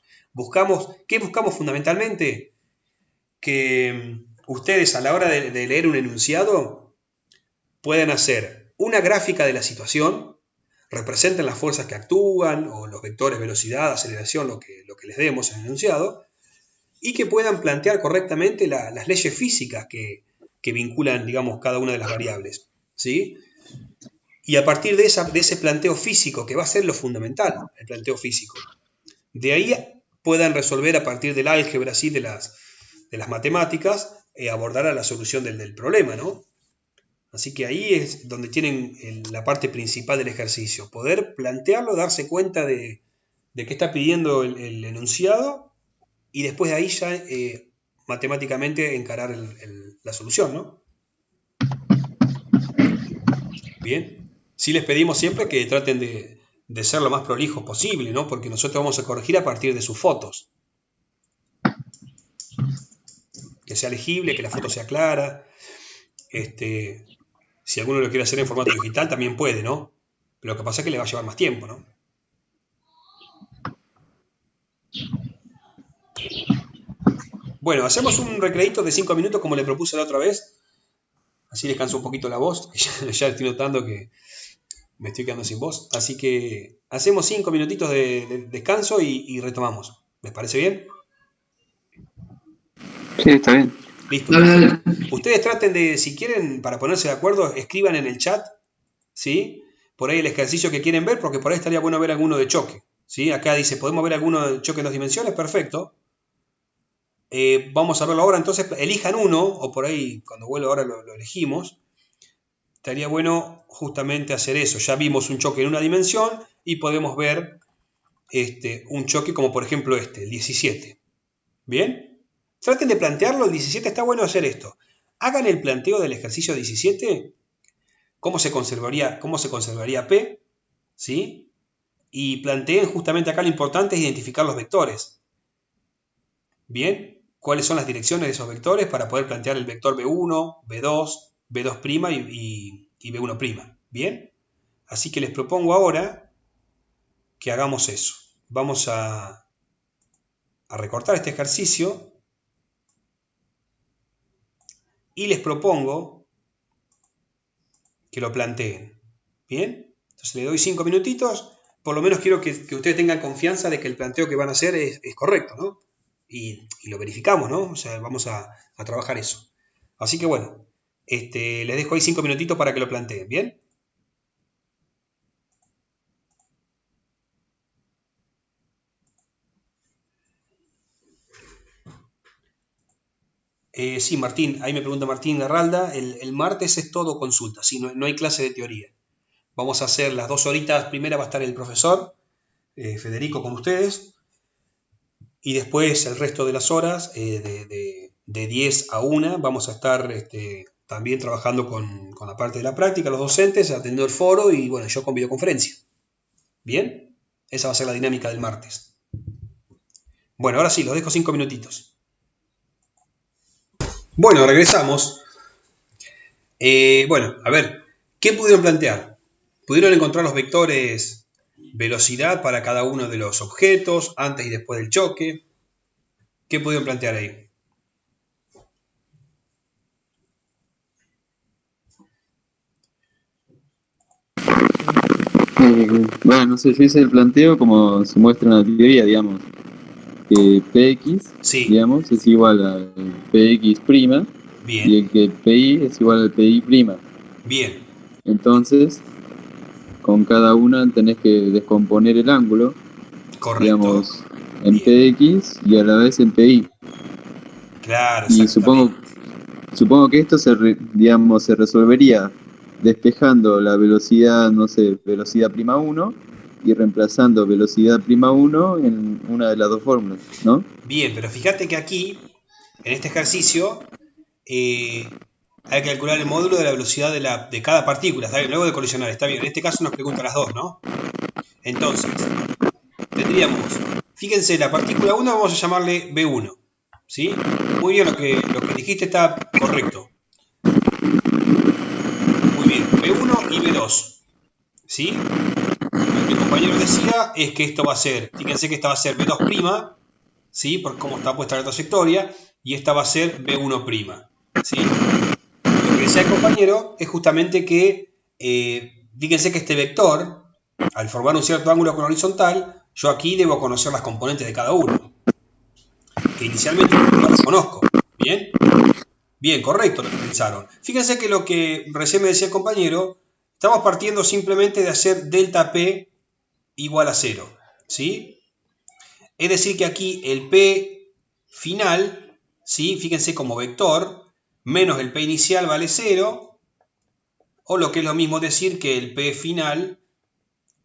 ¿Qué buscamos fundamentalmente? Que ustedes a la hora de leer un enunciado puedan hacer una gráfica de la situación, representen las fuerzas que actúan o los vectores velocidad, aceleración, lo que les demos en el enunciado, y que puedan plantear correctamente las leyes físicas que vinculan, digamos, cada una de las variables, ¿sí? Y a partir de ese planteo físico, que va a ser lo fundamental, el planteo físico, de ahí puedan resolver a partir del álgebra, ¿sí? de las matemáticas, abordar a la solución del problema, ¿no? Así que ahí es donde tienen la parte principal del ejercicio, poder plantearlo, darse cuenta de qué está pidiendo el enunciado y después de ahí ya matemáticamente encarar la solución, ¿no? Bien. Sí les pedimos siempre que traten de ser lo más prolijos posible, ¿no? Porque nosotros vamos a corregir a partir de sus fotos. Que sea legible, que la foto sea clara. Si alguno lo quiere hacer en formato digital, también puede, ¿no? Pero lo que pasa es que le va a llevar más tiempo, ¿no? Bueno, hacemos un recreito de 5 minutos como le propuse la otra vez. Así descanso un poquito la voz. Ya estoy notando que me estoy quedando sin voz. Así que hacemos 5 minutitos de descanso y retomamos. ¿Les parece bien? Sí, está bien. Listo. Dale, dale. Ustedes traten de, si quieren, para ponerse de acuerdo, escriban en el chat, ¿sí? Por ahí el ejercicio que quieren ver, porque por ahí estaría bueno ver alguno de choque, ¿sí? Acá dice, ¿podemos ver alguno de choque en dos dimensiones? Perfecto. Vamos a verlo ahora, entonces elijan uno, o por ahí cuando vuelva ahora lo elegimos. Estaría bueno justamente hacer eso. Ya vimos un choque en una dimensión y podemos ver un choque como por ejemplo el 17. ¿Bien? Traten de plantearlo, el 17 está bueno hacer esto. Hagan el planteo del ejercicio 17, cómo se conservaría P, ¿sí? Y planteen justamente acá lo importante es identificar los vectores. ¿Bien? ¿Cuáles son las direcciones de esos vectores para poder plantear el vector B1, B2, B2' y B1'? ¿Bien? Así que les propongo ahora que hagamos eso. Vamos a recortar este ejercicio y les propongo que lo planteen. ¿Bien? Entonces le doy 5 minutitos. Por lo menos quiero que ustedes tengan confianza de que el planteo que van a hacer es correcto, ¿no? Y lo verificamos, ¿no? O sea, vamos a trabajar eso. Así que bueno, les dejo ahí 5 minutitos para que lo planteen, ¿bien? Sí, Martín, ahí me pregunta Martín Garralda, el martes es todo consulta, sí, no hay clase de teoría. Vamos a hacer las 2 horitas, primera va a estar el profesor Federico con ustedes, y después el resto de las horas, de 10 a 1, vamos a estar también trabajando con la parte de la práctica, los docentes, atendiendo el foro y bueno, yo con videoconferencia. ¿Bien? Esa va a ser la dinámica del martes. Bueno, ahora sí, los dejo 5 minutitos. Bueno, regresamos. Bueno, a ver, ¿qué pudieron plantear? ¿Pudieron encontrar los vectores velocidad para cada uno de los objetos, antes y después del choque? ¿Qué pudieron plantear ahí? Bueno, no sé, yo hice el planteo como se muestra en la teoría, digamos, que Px, Sí. digamos, es igual al Px', Bien. y que Pi es igual al Pi'. Bien. Entonces, con cada una tenés que descomponer el ángulo, Correcto. digamos, en Bien. Px y a la vez en Pi. Claro, Y exactamente. supongo que esto se resolvería despejando la velocidad, no sé, velocidad ¡1 y reemplazando velocidad ¡1 en una de las dos fórmulas, ¿no? Bien, pero fíjate que aquí, en este ejercicio, hay que calcular el módulo de la velocidad de cada partícula, ¿está bien? Luego de colisionar, está bien. En este caso nos pregunta las dos, ¿no? Entonces, tendríamos, fíjense, la partícula 1 vamos a llamarle B1, ¿sí? Muy bien, lo que dijiste está correcto. Muy bien, B1 y B2, ¿sí? Lo que el compañero decía es que esto va a ser, fíjense que esta va a ser B2', ¿sí? Por cómo está puesta la trayectoria, y esta va a ser B1', ¿sí? Lo que decía el compañero es justamente que, fíjense que este vector, al formar un cierto ángulo con horizontal, yo aquí debo conocer las componentes de cada uno, que inicialmente no las conozco, ¿bien? Bien, correcto lo que pensaron. Fíjense que lo que recién me decía el compañero, estamos partiendo simplemente de hacer delta P igual a 0, ¿sí? Es decir que aquí el P final, ¿sí? Fíjense como vector, menos el P inicial vale 0, o lo que es lo mismo decir que el P final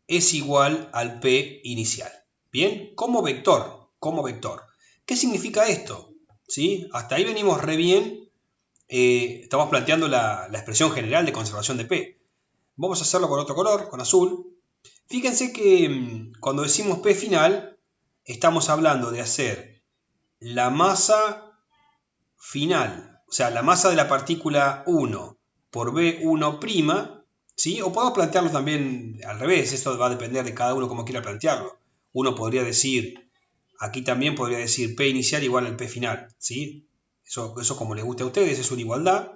es igual al P inicial. ¿Bien? Como vector, como vector. ¿Qué significa esto? ¿Sí? Hasta ahí venimos re bien. Estamos planteando la expresión general de conservación de P. Vamos a hacerlo con otro color, con azul. Fíjense que cuando decimos P final, estamos hablando de hacer la masa final, o sea, la masa de la partícula 1 por B1', ¿sí? O podemos plantearlo también al revés, esto va a depender de cada uno como quiera plantearlo. Uno podría decir, aquí también podría decir P inicial igual al P final, ¿sí? Eso como les guste a ustedes, es una igualdad.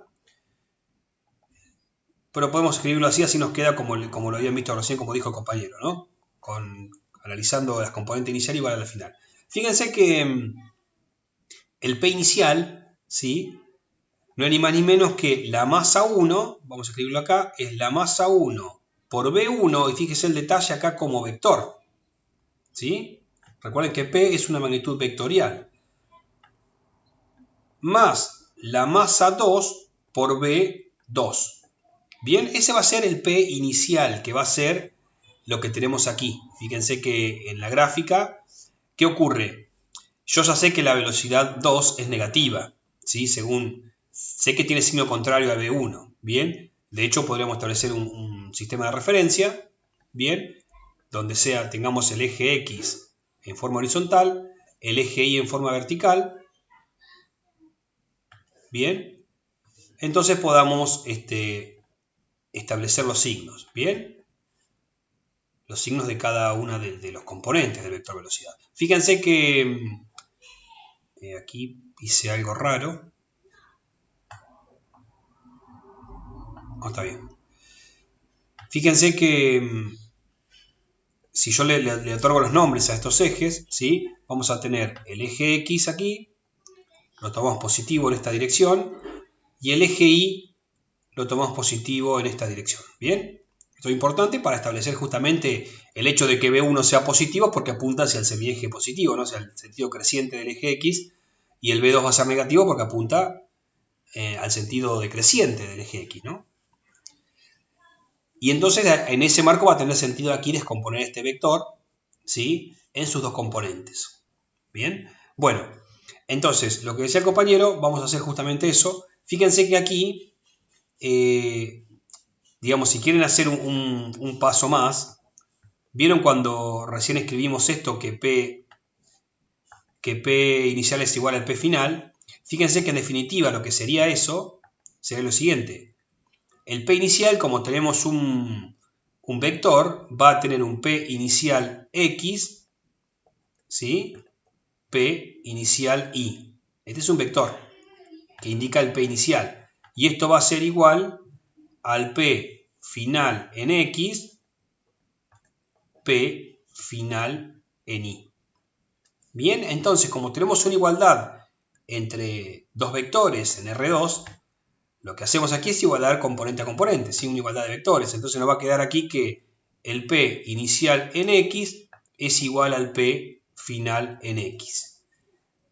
Pero podemos escribirlo así nos queda como lo habían visto recién, como dijo el compañero, ¿no? Analizando las componentes inicial igual a la final. Fíjense que el P inicial, ¿sí? No es ni más ni menos que la masa 1, vamos a escribirlo acá, es la masa 1 por B1, y fíjense el detalle acá como vector, ¿sí? Recuerden que P es una magnitud vectorial, más la masa 2 por B2. Bien, ese va a ser el P inicial, que va a ser lo que tenemos aquí. Fíjense que en la gráfica, ¿qué ocurre? Yo ya sé que la velocidad 2 es negativa, ¿sí? Sé que tiene signo contrario a B1, ¿bien? De hecho, podríamos establecer un sistema de referencia, ¿bien? Donde tengamos el eje X en forma horizontal, el eje Y en forma vertical, ¿bien? Entonces podamos establecer los signos, ¿bien? Los signos de cada una de los componentes del vector velocidad. Fíjense que aquí hice algo raro. Oh, está bien. Fíjense que si yo le otorgo los nombres a estos ejes, ¿sí? Vamos a tener el eje X aquí, lo tomamos positivo en esta dirección, y el eje Y lo tomamos positivo en esta dirección. ¿Bien? Esto es importante para establecer justamente el hecho de que B1 sea positivo porque apunta hacia el semieje positivo, ¿no? O sea, el sentido creciente del eje X, y el B2 va a ser negativo porque apunta al sentido decreciente del eje X, ¿no? Y entonces en ese marco va a tener sentido aquí descomponer este vector, ¿sí?, en sus dos componentes. Bien, bueno, entonces lo que decía el compañero, vamos a hacer justamente eso. Fíjense que aquí, digamos, si quieren hacer un paso más, ¿vieron cuando recién escribimos esto que P inicial es igual al P final? Fíjense que en definitiva lo que sería eso, sería lo siguiente. El P inicial, como tenemos un vector, va a tener un P inicial X, ¿sí?, P inicial Y. Este es un vector que indica el P inicial. Y esto va a ser igual al P final en X, P final en Y. Bien, entonces como tenemos una igualdad entre dos vectores en R2, lo que hacemos aquí es igualar componente a componente, ¿sí?, una igualdad de vectores. Entonces nos va a quedar aquí que el P inicial en X es igual al P final en X.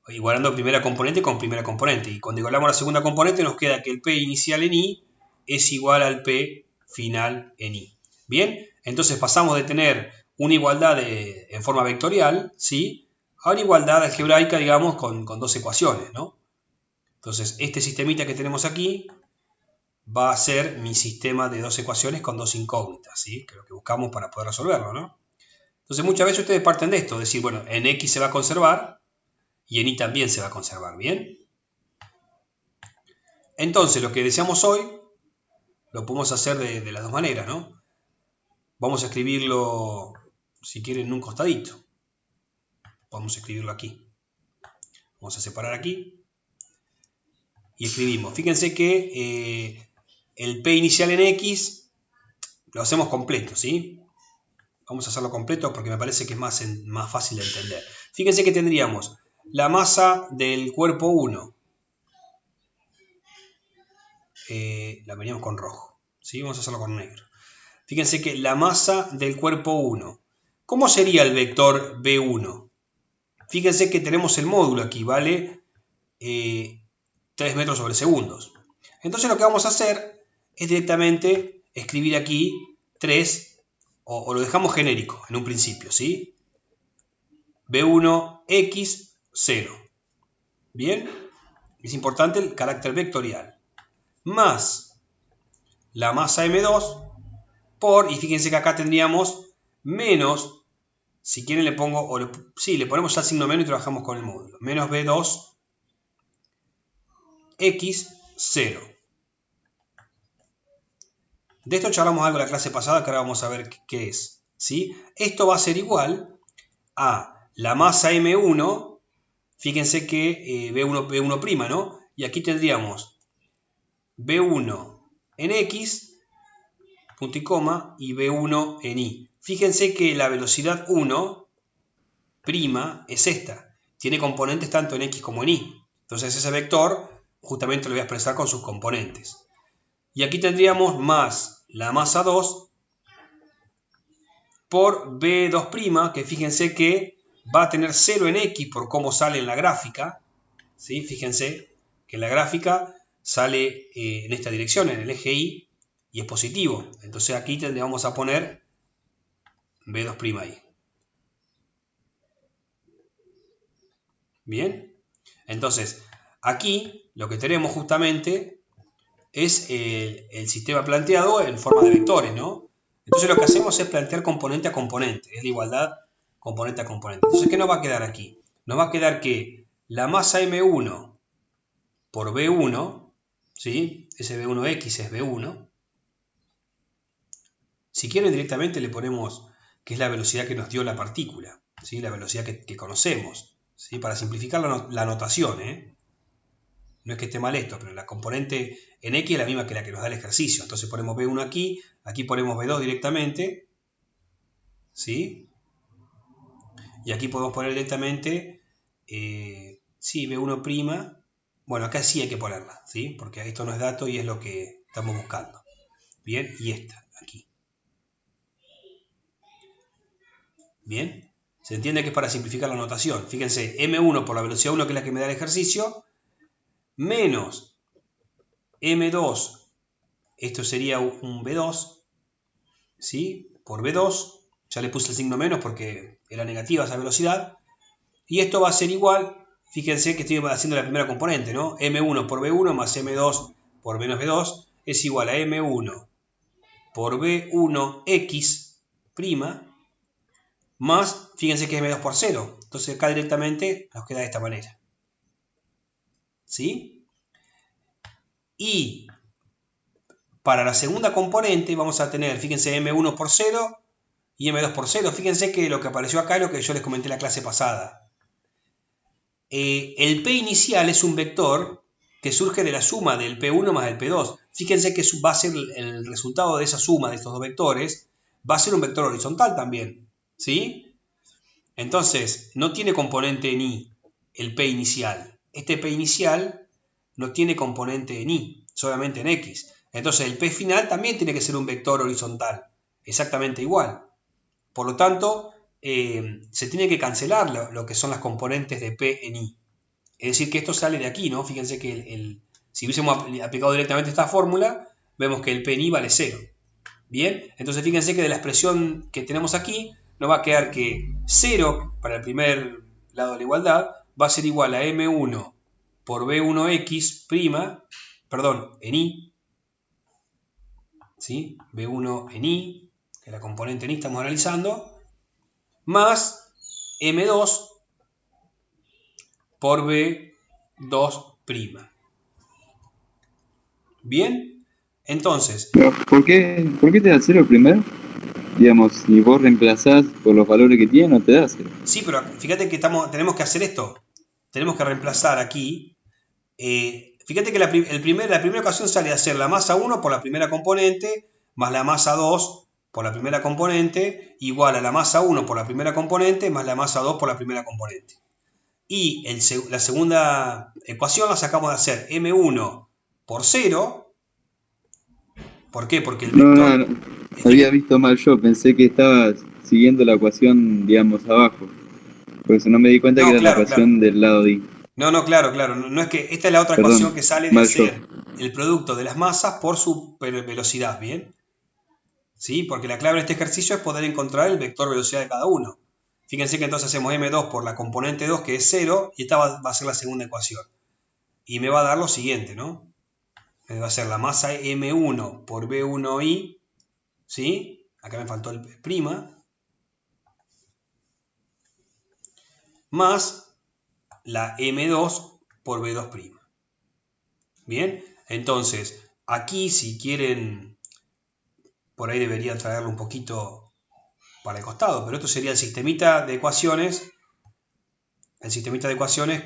Igualando primera componente con primera componente. Y cuando igualamos la segunda componente nos queda que el P inicial en Y es igual al P final en Y. Bien, entonces pasamos de tener una igualdad en forma vectorial, ¿sí?, a una igualdad algebraica, digamos, con dos ecuaciones, ¿no? Entonces, este sistemita que tenemos aquí va a ser mi sistema de dos ecuaciones con dos incógnitas, ¿sí?, que es lo que buscamos para poder resolverlo, ¿no? Entonces, muchas veces ustedes parten de esto, es decir, bueno, en X se va a conservar y en Y también se va a conservar, ¿bien? Entonces, lo que deseamos hoy lo podemos hacer de las dos maneras, ¿no? Vamos a escribirlo, si quieren, en un costadito. Vamos a escribirlo aquí. Vamos a separar aquí. Y escribimos. Fíjense que el P inicial en X lo hacemos completo, ¿sí? Vamos a hacerlo completo porque me parece que es más fácil de entender. Fíjense que tendríamos la masa del cuerpo 1. La veníamos con rojo, ¿sí? Vamos a hacerlo con negro. Fíjense que la masa del cuerpo 1. ¿Cómo sería el vector B1? Fíjense que tenemos el módulo aquí, ¿vale? 3 metros sobre segundos. Entonces lo que vamos a hacer es directamente escribir aquí 3, o lo dejamos genérico en un principio, ¿sí? B1x 0. ¿Bien? Es importante el carácter vectorial. Más la masa M2 por, y fíjense que acá tendríamos menos, si quieren le pongo, le ponemos ya el signo menos y trabajamos con el módulo. Menos B2 x 0. De esto charlamos algo en la clase pasada, que ahora vamos a ver qué es, ¿sí? Esto va a ser igual a la masa M1, fíjense que B1', ¿no? Y aquí tendríamos B1 en X, punto y coma, y B1 en Y. Fíjense que la velocidad 1' es esta. Tiene componentes tanto en X como en Y. Entonces ese vector justamente lo voy a expresar con sus componentes. Y aquí tendríamos más la masa 2 por B2', que fíjense que va a tener 0 en X por cómo sale en la gráfica, ¿sí? Fíjense que en la gráfica sale en esta dirección, en el eje Y, y es positivo. Entonces aquí vamos a poner B2' ahí. Bien, entonces aquí lo que tenemos justamente es el sistema planteado en forma de vectores, ¿no? Entonces lo que hacemos es plantear componente a componente, es la igualdad componente a componente. Entonces, ¿qué nos va a quedar aquí? Nos va a quedar que la masa M1 por B1, ¿sí? Ese B1x es B1. Si quieren directamente le ponemos que es la velocidad que nos dio la partícula, ¿sí? La velocidad que conocemos, ¿sí? Para simplificar la notación, ¿eh? No es que esté mal esto, pero la componente en X es la misma que la que nos da el ejercicio. Entonces ponemos B1 aquí, aquí ponemos B2 directamente, ¿sí? Y aquí podemos poner directamente, sí, B1'. Bueno, acá sí hay que ponerla, ¿sí? Porque esto no es dato y es lo que estamos buscando. Bien, y esta, aquí. Bien, se entiende que es para simplificar la notación. Fíjense, M1 por la velocidad 1, que es la que me da el ejercicio, menos M2, esto sería un B2, ¿sí? Por B2, ya le puse el signo menos porque era negativa esa velocidad, y esto va a ser igual, fíjense que estoy haciendo la primera componente, ¿no? M1 por B1 más M2 por menos B2 es igual a M1 por B1X' más, fíjense que es M2 por 0, entonces acá directamente nos queda de esta manera, ¿sí? Y para la segunda componente vamos a tener, fíjense, M1 por 0 y M2 por 0. Fíjense que lo que apareció acá es lo que yo les comenté en la clase pasada. El P inicial es un vector que surge de la suma del P1 más el P2. Fíjense que va a ser el resultado de esa suma de estos dos vectores, va a ser un vector horizontal también, ¿sí? Entonces, no tiene componente en Y, el P inicial. Este P inicial no tiene componente en Y, solamente en X. Entonces, el P final también tiene que ser un vector horizontal, exactamente igual. Por lo tanto, se tiene que cancelar lo que son las componentes de P en Y. Es decir, que esto sale de aquí, ¿no? Fíjense que si hubiésemos aplicado directamente esta fórmula, vemos que el P en Y vale 0. Bien, entonces fíjense que de la expresión que tenemos aquí, nos va a quedar que 0 para el primer lado de la igualdad va a ser igual a M1 por B1X', perdón, en Y, ¿sí? B1 en Y, que es la componente en Y estamos analizando, más M2 por B2'. Bien, entonces... Pero, ¿por qué te da 0 primero? Digamos, si vos reemplazás por los valores que tiene, no te da 0. Sí, pero fíjate que tenemos que hacer esto. Tenemos que reemplazar aquí. Fíjate que la primera ocasión sale a ser la masa 1 por la primera componente, más la masa 2 por la primera componente, igual a la masa 1 por la primera componente, más la masa 2 por la primera componente. Y la segunda ecuación la sacamos de hacer M1 por 0. ¿Por qué? Porque el vector... No. Había visto mal yo, pensé que estabas siguiendo la ecuación, digamos, abajo. Por eso no me di cuenta que era la ecuación del lado de I. No, claro. No es que esta es la otra ecuación que sale de hacer el producto de las masas por su velocidad, ¿bien? ¿Sí? Porque la clave de este ejercicio es poder encontrar el vector velocidad de cada uno. Fíjense que entonces hacemos M2 por la componente 2, que es 0, y esta va a ser la segunda ecuación. Y me va a dar lo siguiente, ¿no? Va a ser la masa M1 por B1I, ¿sí? Acá me faltó el P', más la M2 por B2'. Bien, entonces, aquí si quieren, por ahí debería traerlo un poquito para el costado, pero esto sería el sistemita de ecuaciones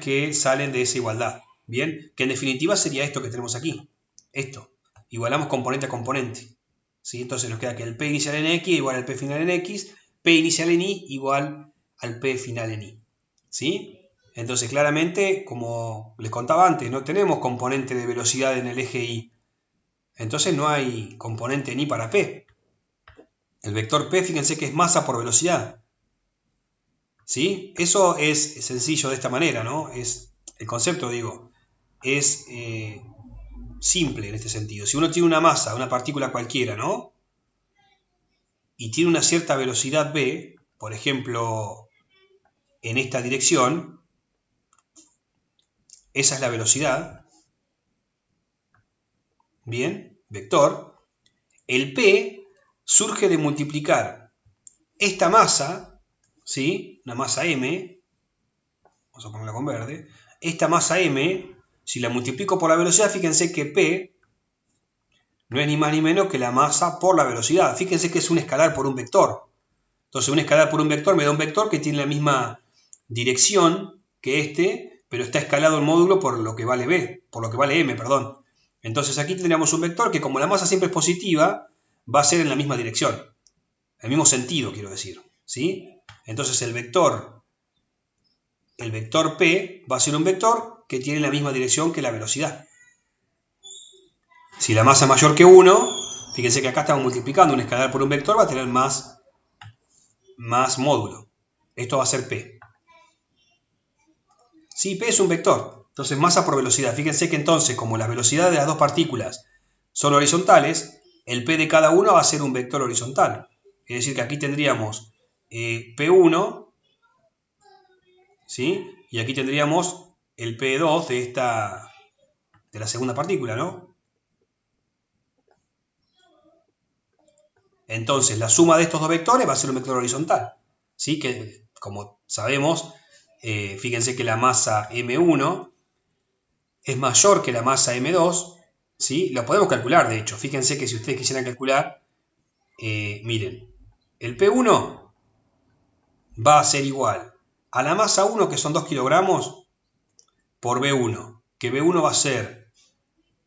que salen de esa igualdad. Bien, que en definitiva sería esto que tenemos aquí. Esto, igualamos componente a componente. ¿Sí? Entonces nos queda que el P inicial en X igual al P final en X, P inicial en Y igual al P final en Y. ¿Sí? Entonces claramente, como les contaba antes, no tenemos componente de velocidad en el eje Y. Entonces no hay componente en Y para P. El vector P, fíjense que es masa por velocidad. ¿Sí? Eso es sencillo de esta manera, ¿no? El concepto, digo, es simple en este sentido. Si uno tiene una masa, una partícula cualquiera, ¿no? Y tiene una cierta velocidad v, por ejemplo, en esta dirección, esa es la velocidad, bien, vector, el P surge de multiplicar esta masa, ¿sí? Una masa M, vamos a ponerla con verde, esta masa M, si la multiplico por la velocidad, fíjense que P no es ni más ni menos que la masa por la velocidad. Fíjense que es un escalar por un vector. Entonces un escalar por un vector me da un vector que tiene la misma dirección que este, pero está escalado en módulo por lo que vale B, por lo que vale M, perdón. Entonces aquí tendríamos un vector que, como la masa siempre es positiva, va a ser en la misma dirección. En el mismo sentido, quiero decir. ¿Sí? Entonces el vector P va a ser un vector que tiene la misma dirección que la velocidad. Si la masa es mayor que 1, fíjense que acá estamos multiplicando un escalar por un vector, va a tener más módulo. Esto va a ser P. Sí, P es un vector. Entonces, masa por velocidad. Fíjense que entonces, como las velocidades de las dos partículas son horizontales, el P de cada uno va a ser un vector horizontal. Es decir, que aquí tendríamos P1, ¿sí? Y aquí tendríamos el P2 de la segunda partícula, ¿no? Entonces, la suma de estos dos vectores va a ser un vector horizontal, ¿sí? Que, como sabemos, fíjense que la masa M1 es mayor que la masa M2, ¿sí? Lo podemos calcular, de hecho. Fíjense que si ustedes quisieran calcular, miren, el P1 va a ser igual a la masa 1, que son 2 kilogramos, por B1, que B1 va a ser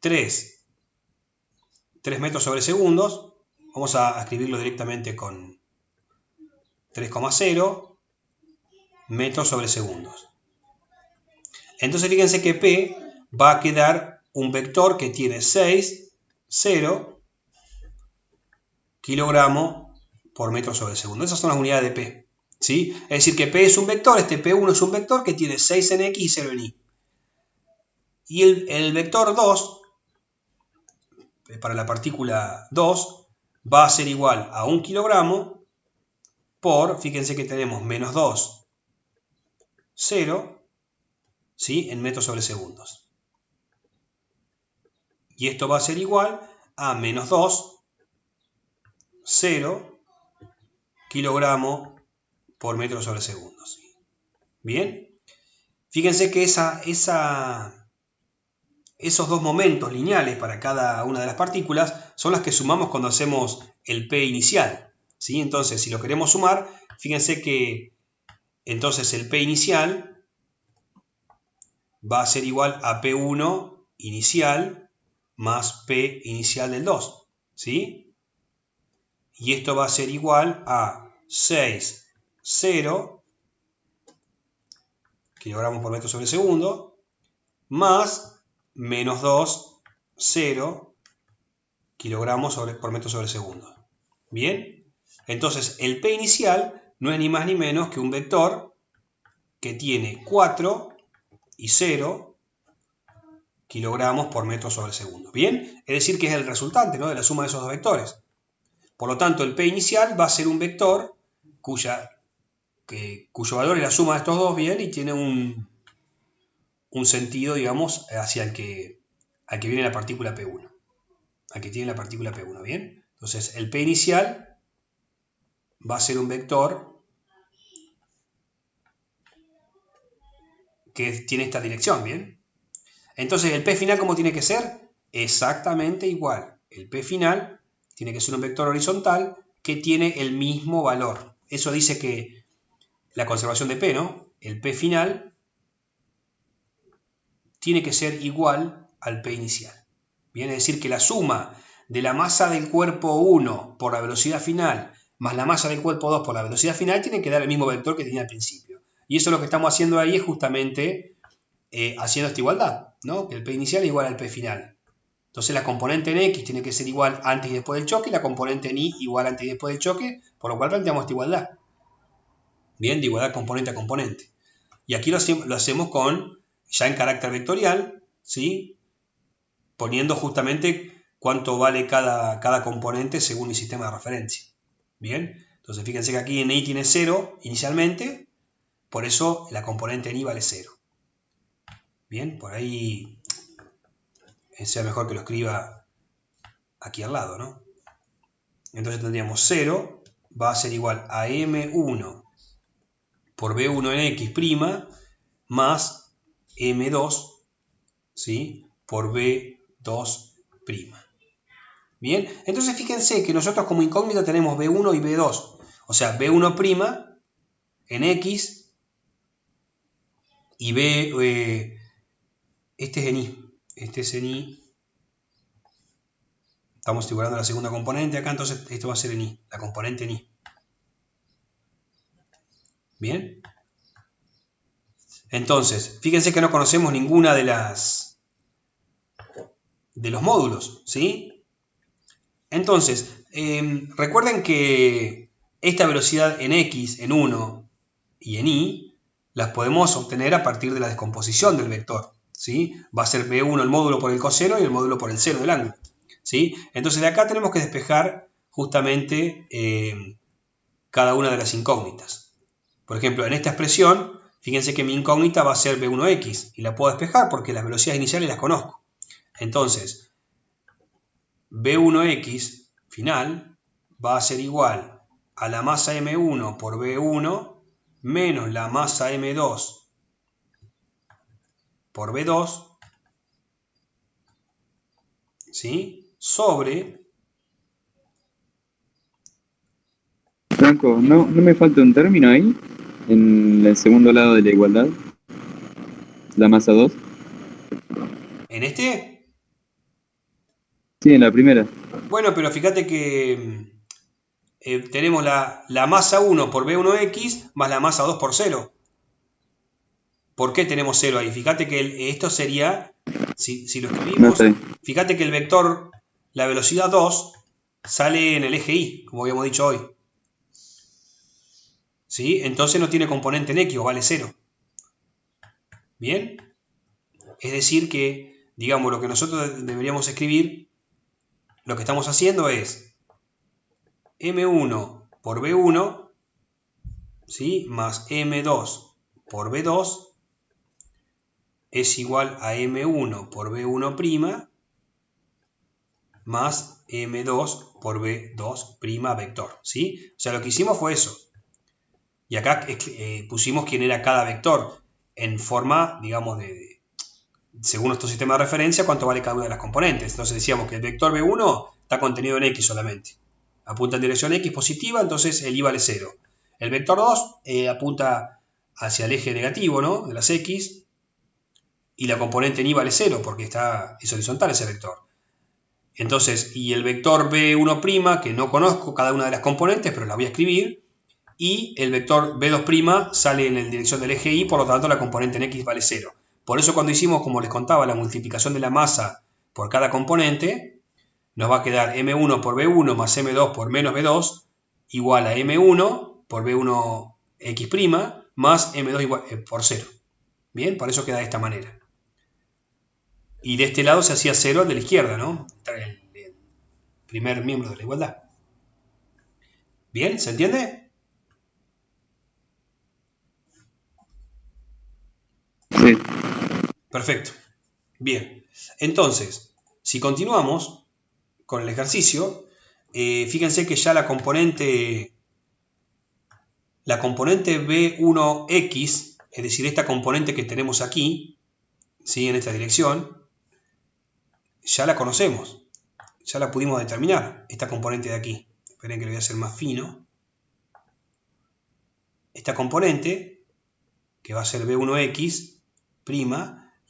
3 metros sobre segundos. Vamos a escribirlo directamente con 3,0 metros sobre segundos. Entonces fíjense que P va a quedar un vector que tiene 6, 0 kilogramos por metro sobre segundo. Esas son las unidades de P, ¿sí? Es decir, que P es un vector, este P1 es un vector que tiene 6 en X y 0 en Y. Y el vector 2, para la partícula 2, va a ser igual a 1 kilogramo por, fíjense que tenemos menos 2, 0, ¿sí? En metros sobre segundos. Y esto va a ser igual a menos 2, 0 kilogramos por metro sobre segundos. Bien, fíjense que esos dos momentos lineales para cada una de las partículas son las que sumamos cuando hacemos el P inicial, ¿sí? Entonces, si lo queremos sumar, fíjense que entonces el P inicial va a ser igual a P1 inicial más P inicial del 2, ¿sí? Y esto va a ser igual a 6, 0 kilogramos por metro sobre segundo, más menos 2, 0 kilogramos por metro sobre segundo. Bien, entonces el P inicial no es ni más ni menos que un vector que tiene 4 y 0 kilogramos por metro sobre segundo. Bien, es decir que es el resultante, ¿no?, de la suma de esos dos vectores. Por lo tanto, el P inicial va a ser un vector cuyo valor es la suma de estos dos, bien, y tiene un sentido, digamos, hacia al que viene la partícula P1. Al que tiene la partícula P1, ¿bien? Entonces, el P inicial va a ser un vector que tiene esta dirección, ¿bien? Entonces, ¿el P final cómo tiene que ser? Exactamente igual. El P final tiene que ser un vector horizontal que tiene el mismo valor. Eso dice que la conservación de P, ¿no? El P final tiene que ser igual al P inicial. Viene a decir que la suma de la masa del cuerpo 1 por la velocidad final más la masa del cuerpo 2 por la velocidad final tiene que dar el mismo vector que tenía al principio. Y eso lo que estamos haciendo ahí es justamente haciendo esta igualdad, ¿no? Que el P inicial es igual al P final. Entonces la componente en X tiene que ser igual antes y después del choque, y la componente en Y igual antes y después del choque, por lo cual planteamos esta igualdad. Bien, de igualdad componente a componente. Y aquí lo hacemos ya en carácter vectorial, ¿sí? Poniendo justamente cuánto vale cada componente según mi sistema de referencia. Bien, entonces fíjense que aquí en Y tiene 0 inicialmente, por eso la componente en Y vale 0. Bien, por ahí sea mejor que lo escriba aquí al lado, ¿no? Entonces tendríamos 0 va a ser igual a M1 por B1 en X' más M2, ¿sí?, por B2'. Bien, entonces fíjense que nosotros como incógnita tenemos B1 y B2. O sea, B1' en X y este es en Y. Este es en Y. Estamos figurando la segunda componente acá, entonces esto va a ser en Y, la componente en Y. Bien. Entonces, fíjense que no conocemos ninguna de los módulos, ¿sí? Entonces, recuerden que esta velocidad en X, en 1 y en Y, las podemos obtener a partir de la descomposición del vector, ¿sí? Va a ser B1 el módulo por el coseno y el módulo por el seno del ángulo, ¿sí? Entonces de acá tenemos que despejar justamente cada una de las incógnitas. Por ejemplo, en esta expresión, fíjense que mi incógnita va a ser B1x y la puedo despejar porque las velocidades iniciales las conozco. Entonces, B1x final va a ser igual a la masa M1 por B1 menos la masa M2 por B2, ¿sí? Sobre... Franco, ¿no me falta un término ahí? En el segundo lado de la igualdad. La masa 2. ¿En este? Sí, en la primera. Bueno, pero fíjate que tenemos la masa 1 por B1x más la masa 2 por 0. ¿Por qué tenemos 0 ahí? Fíjate que esto sería, si lo escribimos, No sé. fíjate que el vector, la velocidad 2, sale en el eje y, como habíamos dicho hoy. ¿Sí? Entonces no tiene componente en x, o vale 0. ¿Bien? Es decir que, digamos, lo que nosotros deberíamos escribir, lo que estamos haciendo es M1 por B1, ¿sí? Más M2 por B2 es igual a M1 por B1' más M2 por B2' vector, ¿sí? O sea, lo que hicimos fue eso. Y acá pusimos quién era cada vector en forma, digamos, según nuestro sistema de referencia, cuánto vale cada una de las componentes. Entonces decíamos que el vector B1 está contenido en X solamente. Apunta en dirección X positiva, entonces el Y vale 0. El vector 2 apunta hacia el eje negativo, ¿no? De las X. Y la componente en Y vale 0 porque es horizontal ese vector. Entonces, y el vector B1', que no conozco cada una de las componentes, pero la voy a escribir. Y el vector B2' sale en la dirección del eje Y, por lo tanto la componente en X vale 0. Por eso cuando hicimos, como les contaba, la multiplicación de la masa por cada componente, nos va a quedar M1 por B1 más M2 por menos B2 igual a M1 por B1x' más M2 igual, por 0. Bien, por eso queda de esta manera. Y de este lado se hacía 0 de la izquierda, ¿no? El primer miembro de la igualdad. ¿Bien? ¿Se entiende? Sí. Perfecto. Bien. Entonces, si continuamos con el ejercicio, fíjense que ya la componente B1x, es decir, esta componente que tenemos aquí, ¿sí? En esta dirección, ya la conocemos. Ya la pudimos determinar, esta componente de aquí. Esperen que lo voy a hacer más fino. Esta componente, que va a ser B1x',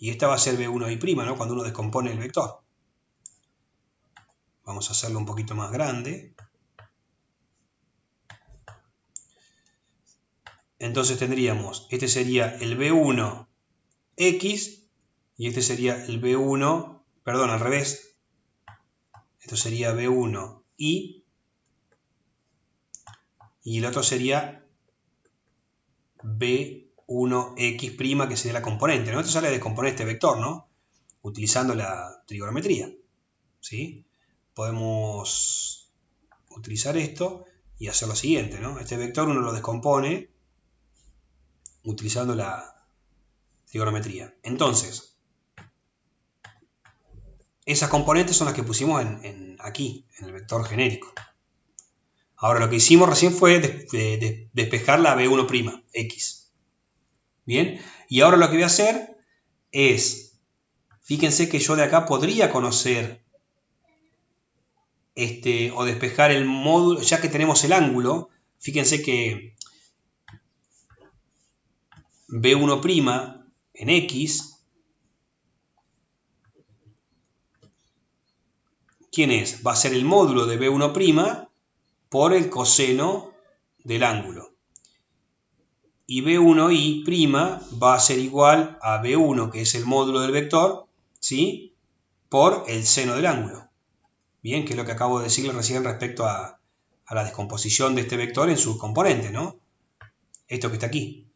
y esta va a ser B1y', ¿no? Cuando uno descompone el vector. Vamos a hacerlo un poquito más grande. Entonces tendríamos, este sería el B1x y este sería el B1, perdón, al revés. Esto sería B1y y el otro sería B1x', que sería la componente, ¿no? Esto sale de descomponer este vector, ¿no? Utilizando la trigonometría, ¿sí? Podemos utilizar esto y hacer lo siguiente, ¿no? Este vector uno lo descompone utilizando la trigonometría. Entonces, esas componentes son las que pusimos aquí, en el vector genérico. Ahora, lo que hicimos recién fue despejar la B1', X. Bien, y ahora lo que voy a hacer es, fíjense que yo de acá podría conocer o despejar el módulo, ya que tenemos el ángulo. Fíjense que B1' en X, ¿quién es? Va a ser el módulo de B1' por el coseno del ángulo. Y B1y' va a ser igual a B1, que es el módulo del vector, ¿sí? Por el seno del ángulo. Bien, que es lo que acabo de decirle recién respecto a la descomposición de este vector en sus componentes, ¿no? Esto que está aquí.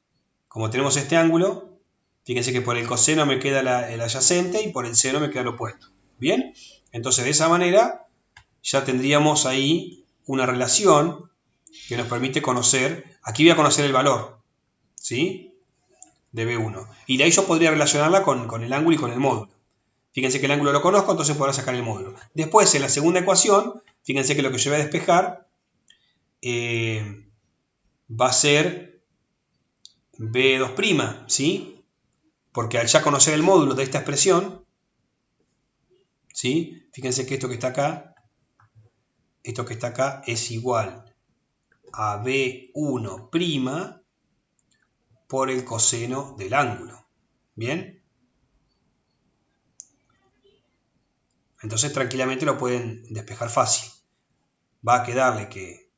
Como tenemos este ángulo, Fíjense que por el coseno me queda el adyacente y por el seno me queda lo opuesto. ¿Bien? Entonces de esa manera ya tendríamos ahí una relación que nos permite conocer, aquí voy a conocer el valor, ¿sí? De B1. Y de ahí yo podría relacionarla con el ángulo y con el módulo. Fíjense que el ángulo lo conozco, entonces podré sacar el módulo. Después, en la segunda ecuación, fíjense que lo que yo voy a despejar va a ser B2', ¿sí? Porque al ya conocer el módulo de esta expresión, ¿sí? Fíjense que esto que está acá es igual a B1' por el coseno del ángulo. ¿Bien? Entonces tranquilamente lo pueden despejar fácil. Va a quedarle que,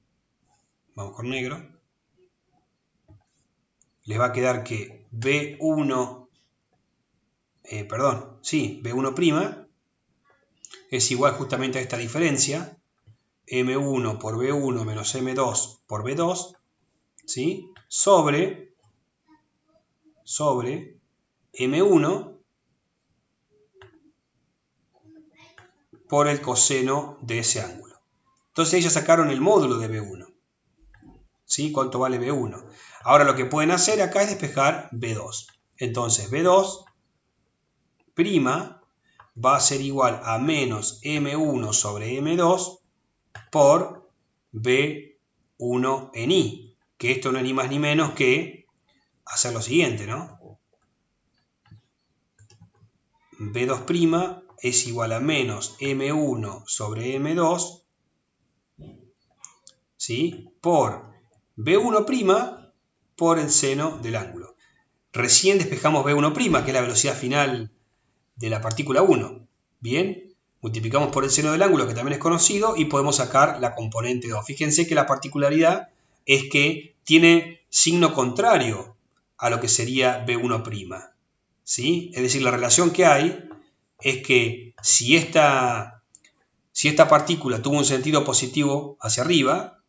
vamos con negro, les va a quedar que B1, B1' es igual justamente a esta diferencia, M1 por B1 menos M2 por B2, ¿sí? sobre M1 por el coseno de ese ángulo. Entonces ellos sacaron el módulo de B1. ¿Sí? ¿Cuánto vale B1? Ahora lo que pueden hacer acá es despejar B2. Entonces B2' va a ser igual a menos M1 sobre M2 por B1 en I. Que esto no es ni más ni menos que hacer lo siguiente, ¿no? B2' es igual a menos M1 sobre M2, ¿sí? Por B1' por el seno del ángulo. Recién despejamos B1', que es la velocidad final de la partícula 1. Bien, multiplicamos por el seno del ángulo, que también es conocido, y podemos sacar la componente 2. Fíjense que la particularidad es que tiene signo contrario a lo que sería B1'. ¿Sí? Es decir, la relación que hay es que si esta partícula tuvo un sentido positivo hacia arriba,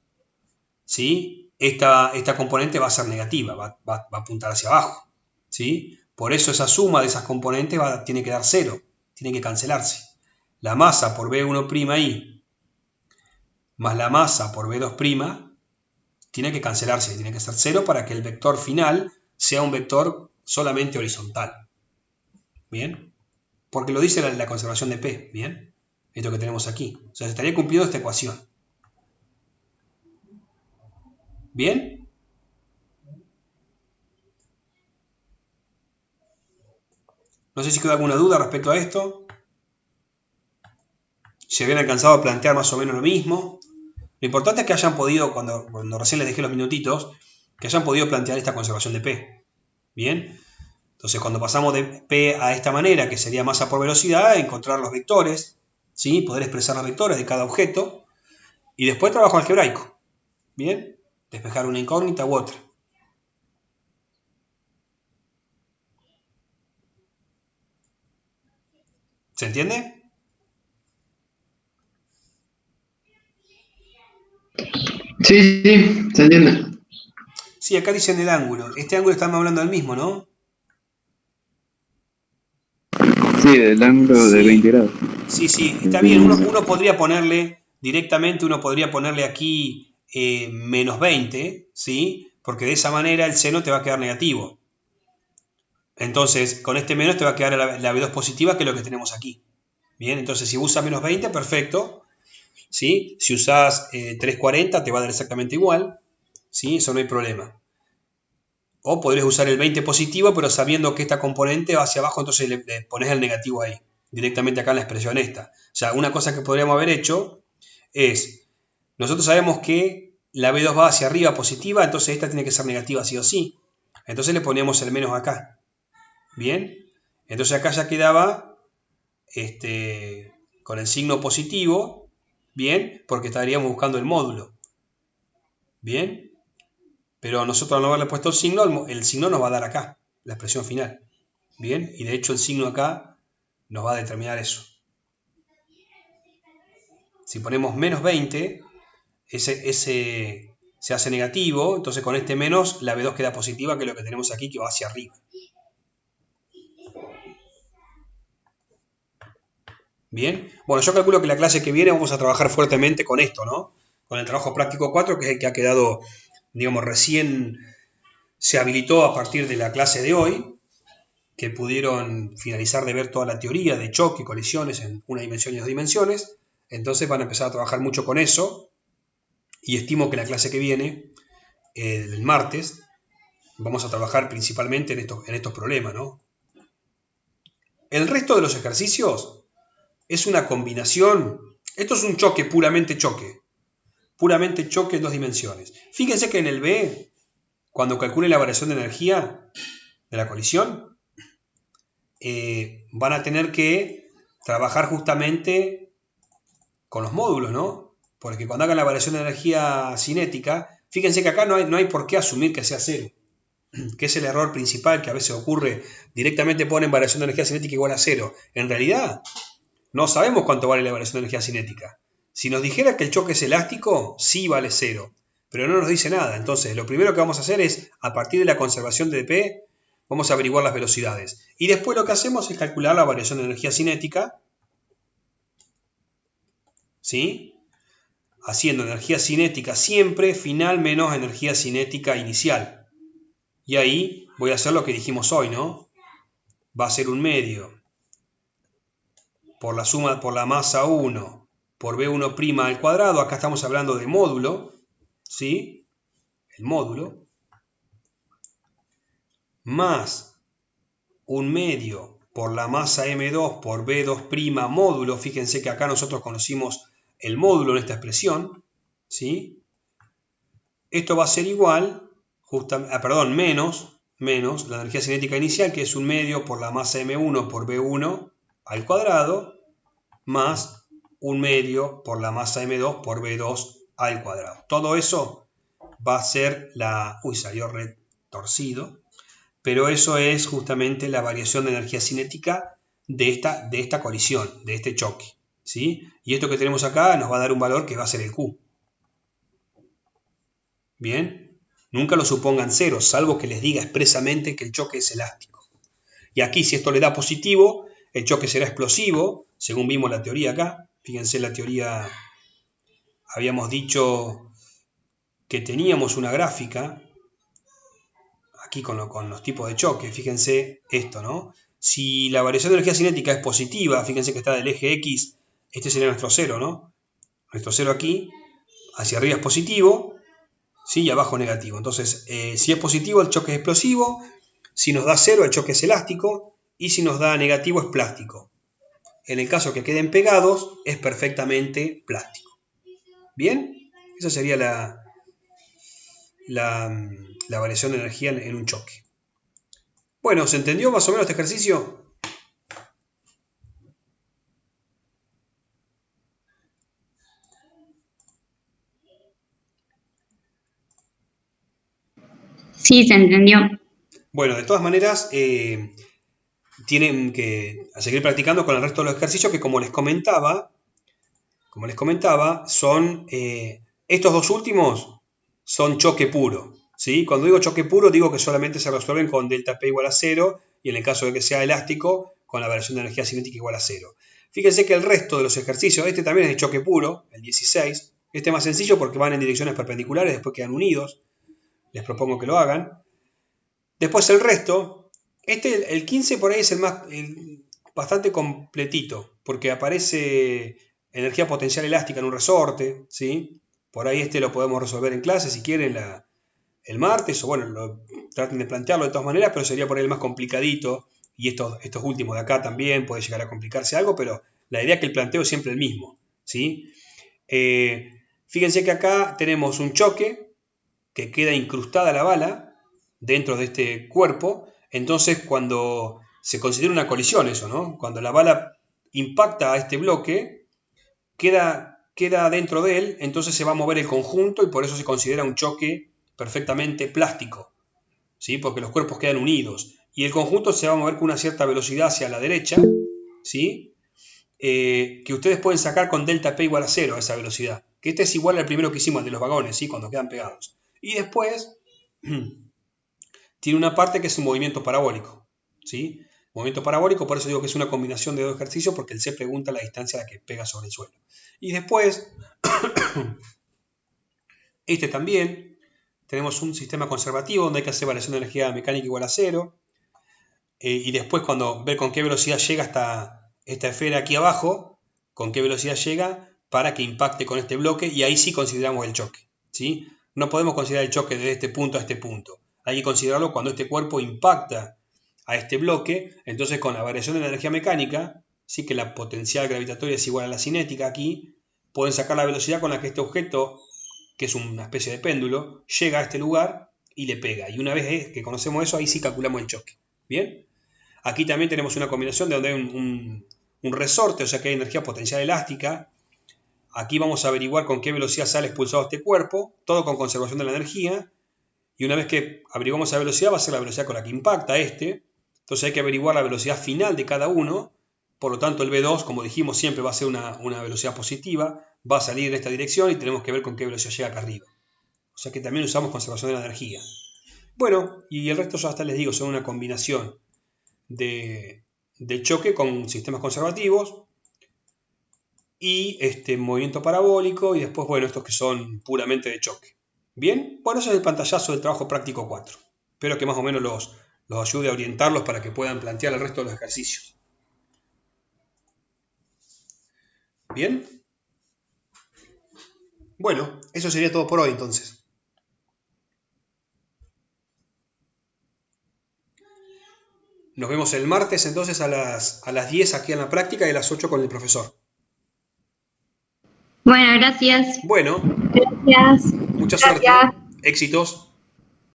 ¿sí? Esta componente va a ser negativa, va a apuntar hacia abajo, ¿sí? Por eso esa suma de esas componentes tiene que dar 0, tiene que cancelarse. La masa por B1'I más la masa por B2' tiene que cancelarse, tiene que ser 0 para que el vector final sea un vector solamente horizontal. ¿Bien? Porque lo dice la conservación de P, ¿bien? Esto que tenemos aquí. O sea, se estaría cumpliendo esta ecuación. ¿Bien? No sé si queda alguna duda respecto a esto. Si habían alcanzado a plantear más o menos lo mismo. Lo importante es que hayan podido, cuando recién les dejé los minutitos, que hayan podido plantear esta conservación de P. ¿Bien? Entonces, cuando pasamos de P a esta manera, que sería masa por velocidad, encontrar los vectores, ¿sí? Poder expresar los vectores de cada objeto, y después trabajo algebraico. ¿Bien? Despejar una incógnita u otra. ¿Se entiende? Sí, se entiende. Sí, acá dicen el ángulo. Este ángulo estamos hablando del mismo, ¿no? Sí, del ángulo de 20 grados. Sí, está bien. Uno podría ponerle directamente, aquí menos 20, ¿sí? Porque de esa manera el seno te va a quedar negativo. Entonces, con este menos te va a quedar la B2 positiva, que es lo que tenemos aquí. Bien, entonces si usas menos 20, perfecto. ¿Sí? Si usas 340, te va a dar exactamente igual. ¿Sí? Eso no hay problema. O podrías usar el 20 positivo, pero sabiendo que esta componente va hacia abajo, entonces le pones el negativo ahí, directamente acá en la expresión esta. O sea, una cosa que podríamos haber hecho es, nosotros sabemos que la B2 va hacia arriba positiva, entonces esta tiene que ser negativa sí o sí. Entonces le ponemos el menos acá. Bien, entonces acá ya quedaba con el signo positivo, bien, porque estaríamos buscando el módulo. Bien. Pero nosotros al no haberle puesto el signo nos va a dar acá, la expresión final. Bien, y de hecho el signo acá nos va a determinar eso. Si ponemos menos 20, ese se hace negativo, entonces con este menos la B2 queda positiva, que es lo que tenemos aquí, que va hacia arriba. Bien, bueno, yo calculo que la clase que viene vamos a trabajar fuertemente con esto, ¿no? Con el trabajo práctico 4, que es el que ha quedado, digamos, recién se habilitó a partir de la clase de hoy, que pudieron finalizar de ver toda la teoría de choque, colisiones en una dimensión y dos dimensiones. Entonces van a empezar a trabajar mucho con eso, y estimo que la clase que viene, el martes, vamos a trabajar principalmente en estos problemas, ¿no? El resto de los ejercicios es una combinación. Esto es un choque, puramente choque en dos dimensiones. Fíjense que en el B, cuando calcule la variación de energía de la colisión, van a tener que trabajar justamente con los módulos, ¿no? Porque cuando hagan la variación de energía cinética, fíjense que acá no hay por qué asumir que sea cero, que es el error principal que a veces ocurre. Directamente ponen variación de energía cinética igual a cero. En realidad, no sabemos cuánto vale la variación de energía cinética. Si nos dijera que el choque es elástico, sí vale cero, pero no nos dice nada. Entonces, lo primero que vamos a hacer es, a partir de la conservación de dp, vamos a averiguar las velocidades. Y después lo que hacemos es calcular la variación de energía cinética, ¿sí? Haciendo energía cinética siempre final menos energía cinética inicial. Y ahí voy a hacer lo que dijimos hoy, ¿no? Va a ser un medio por la suma por la masa 1 por B1' al cuadrado. Acá estamos hablando de módulo, ¿sí? El módulo. Más un medio por la masa M2 por B2' módulo. Fíjense que acá nosotros conocimos el módulo en esta expresión, ¿sí? Esto va a ser igual, menos la energía cinética inicial, que es un medio por la masa M1 por B1 al cuadrado, más un medio por la masa M2 por B2 al cuadrado. Todo eso va a ser salió retorcido, pero eso es justamente la variación de energía cinética de esta colisión, de este choque, ¿sí? Y esto que tenemos acá nos va a dar un valor que va a ser el Q. Bien, nunca lo supongan cero, salvo que les diga expresamente que el choque es elástico. Y aquí, si esto le da positivo, el choque será explosivo, según vimos la teoría acá. Fíjense, la teoría, habíamos dicho que teníamos una gráfica aquí con los tipos de choque. Fíjense esto, ¿no? Si la variación de energía cinética es positiva, fíjense que está del eje X, este sería nuestro cero, ¿no? Nuestro cero aquí, hacia arriba es positivo, ¿sí? Y abajo negativo. Entonces, si es positivo, el choque es explosivo. Si nos da cero, el choque es elástico. Y si nos da negativo, es plástico. En el caso que queden pegados, es perfectamente plástico. ¿Bien? Esa sería la variación de energía en un choque. Bueno, ¿se entendió más o menos este ejercicio? Sí, se entendió. Bueno, de todas maneras, tienen que seguir practicando con el resto de los ejercicios que, como les comentaba, son estos dos últimos son choque puro, ¿sí? Cuando digo choque puro, digo que solamente se resuelven con delta P igual a 0, y en el caso de que sea elástico, con la variación de energía cinética igual a 0. Fíjense que el resto de los ejercicios, este también es de choque puro, el 16, este es más sencillo porque van en direcciones perpendiculares, después quedan unidos, les propongo que lo hagan. Después el resto, el 15 por ahí es bastante completito, porque aparece energía potencial elástica en un resorte, ¿sí? Por ahí lo podemos resolver en clase si quieren el martes, o bueno, traten de plantearlo de todas maneras, pero sería por ahí el más complicadito, y estos últimos de acá también puede llegar a complicarse algo, pero la idea es que el planteo es siempre el mismo, ¿sí? Fíjense que acá tenemos un choque que queda incrustada la bala dentro de este cuerpo. Entonces, cuando se considera una colisión eso, ¿no? Cuando la bala impacta a este bloque, queda dentro de él, entonces se va a mover el conjunto y por eso se considera un choque perfectamente plástico, ¿sí? Porque los cuerpos quedan unidos y el conjunto se va a mover con una cierta velocidad hacia la derecha, ¿sí? Que ustedes pueden sacar con delta P igual a 0 a esa velocidad, que este es igual al primero que hicimos, el de los vagones, ¿sí? Cuando quedan pegados. Y después tiene una parte que es un movimiento parabólico, ¿sí? movimiento parabólico, por eso digo que es una combinación de dos ejercicios, porque él se pregunta la distancia a la que pega sobre el suelo. Y después, este también, tenemos un sistema conservativo donde hay que hacer variación de energía mecánica igual a 0. Y después cuando ver con qué velocidad llega hasta esta esfera aquí abajo, con qué velocidad llega para que impacte con este bloque, y ahí sí consideramos el choque, ¿sí? No podemos considerar el choque desde este punto a este punto. Hay que considerarlo cuando este cuerpo impacta a este bloque. Entonces con la variación de la energía mecánica, sí, que la potencial gravitatoria es igual a la cinética aquí, pueden sacar la velocidad con la que este objeto, que es una especie de péndulo, llega a este lugar y le pega. Y una vez que conocemos eso, ahí sí calculamos el choque. ¿Bien? Aquí también tenemos una combinación de donde hay un resorte, o sea que hay energía potencial elástica. Aquí vamos a averiguar con qué velocidad sale expulsado este cuerpo, todo con conservación de la energía. Y una vez que averiguamos esa velocidad, va a ser la velocidad con la que impacta este. Entonces hay que averiguar la velocidad final de cada uno. Por lo tanto, el V2, como dijimos, siempre va a ser una velocidad positiva. Va a salir en esta dirección y tenemos que ver con qué velocidad llega acá arriba. O sea que también usamos conservación de la energía. Bueno, y el resto ya hasta les digo, son una combinación de choque con sistemas conservativos y movimiento parabólico, y después, bueno, estos que son puramente de choque. Bien, bueno, eso es el pantallazo del trabajo práctico 4. Espero que más o menos los ayude a orientarlos para que puedan plantear el resto de los ejercicios. Bien. Bueno, eso sería todo por hoy entonces. Nos vemos el martes entonces a las 10 aquí en la práctica y a las 8 con el profesor. Bueno, gracias. Bueno, Gracias. mucha suerte. Éxitos.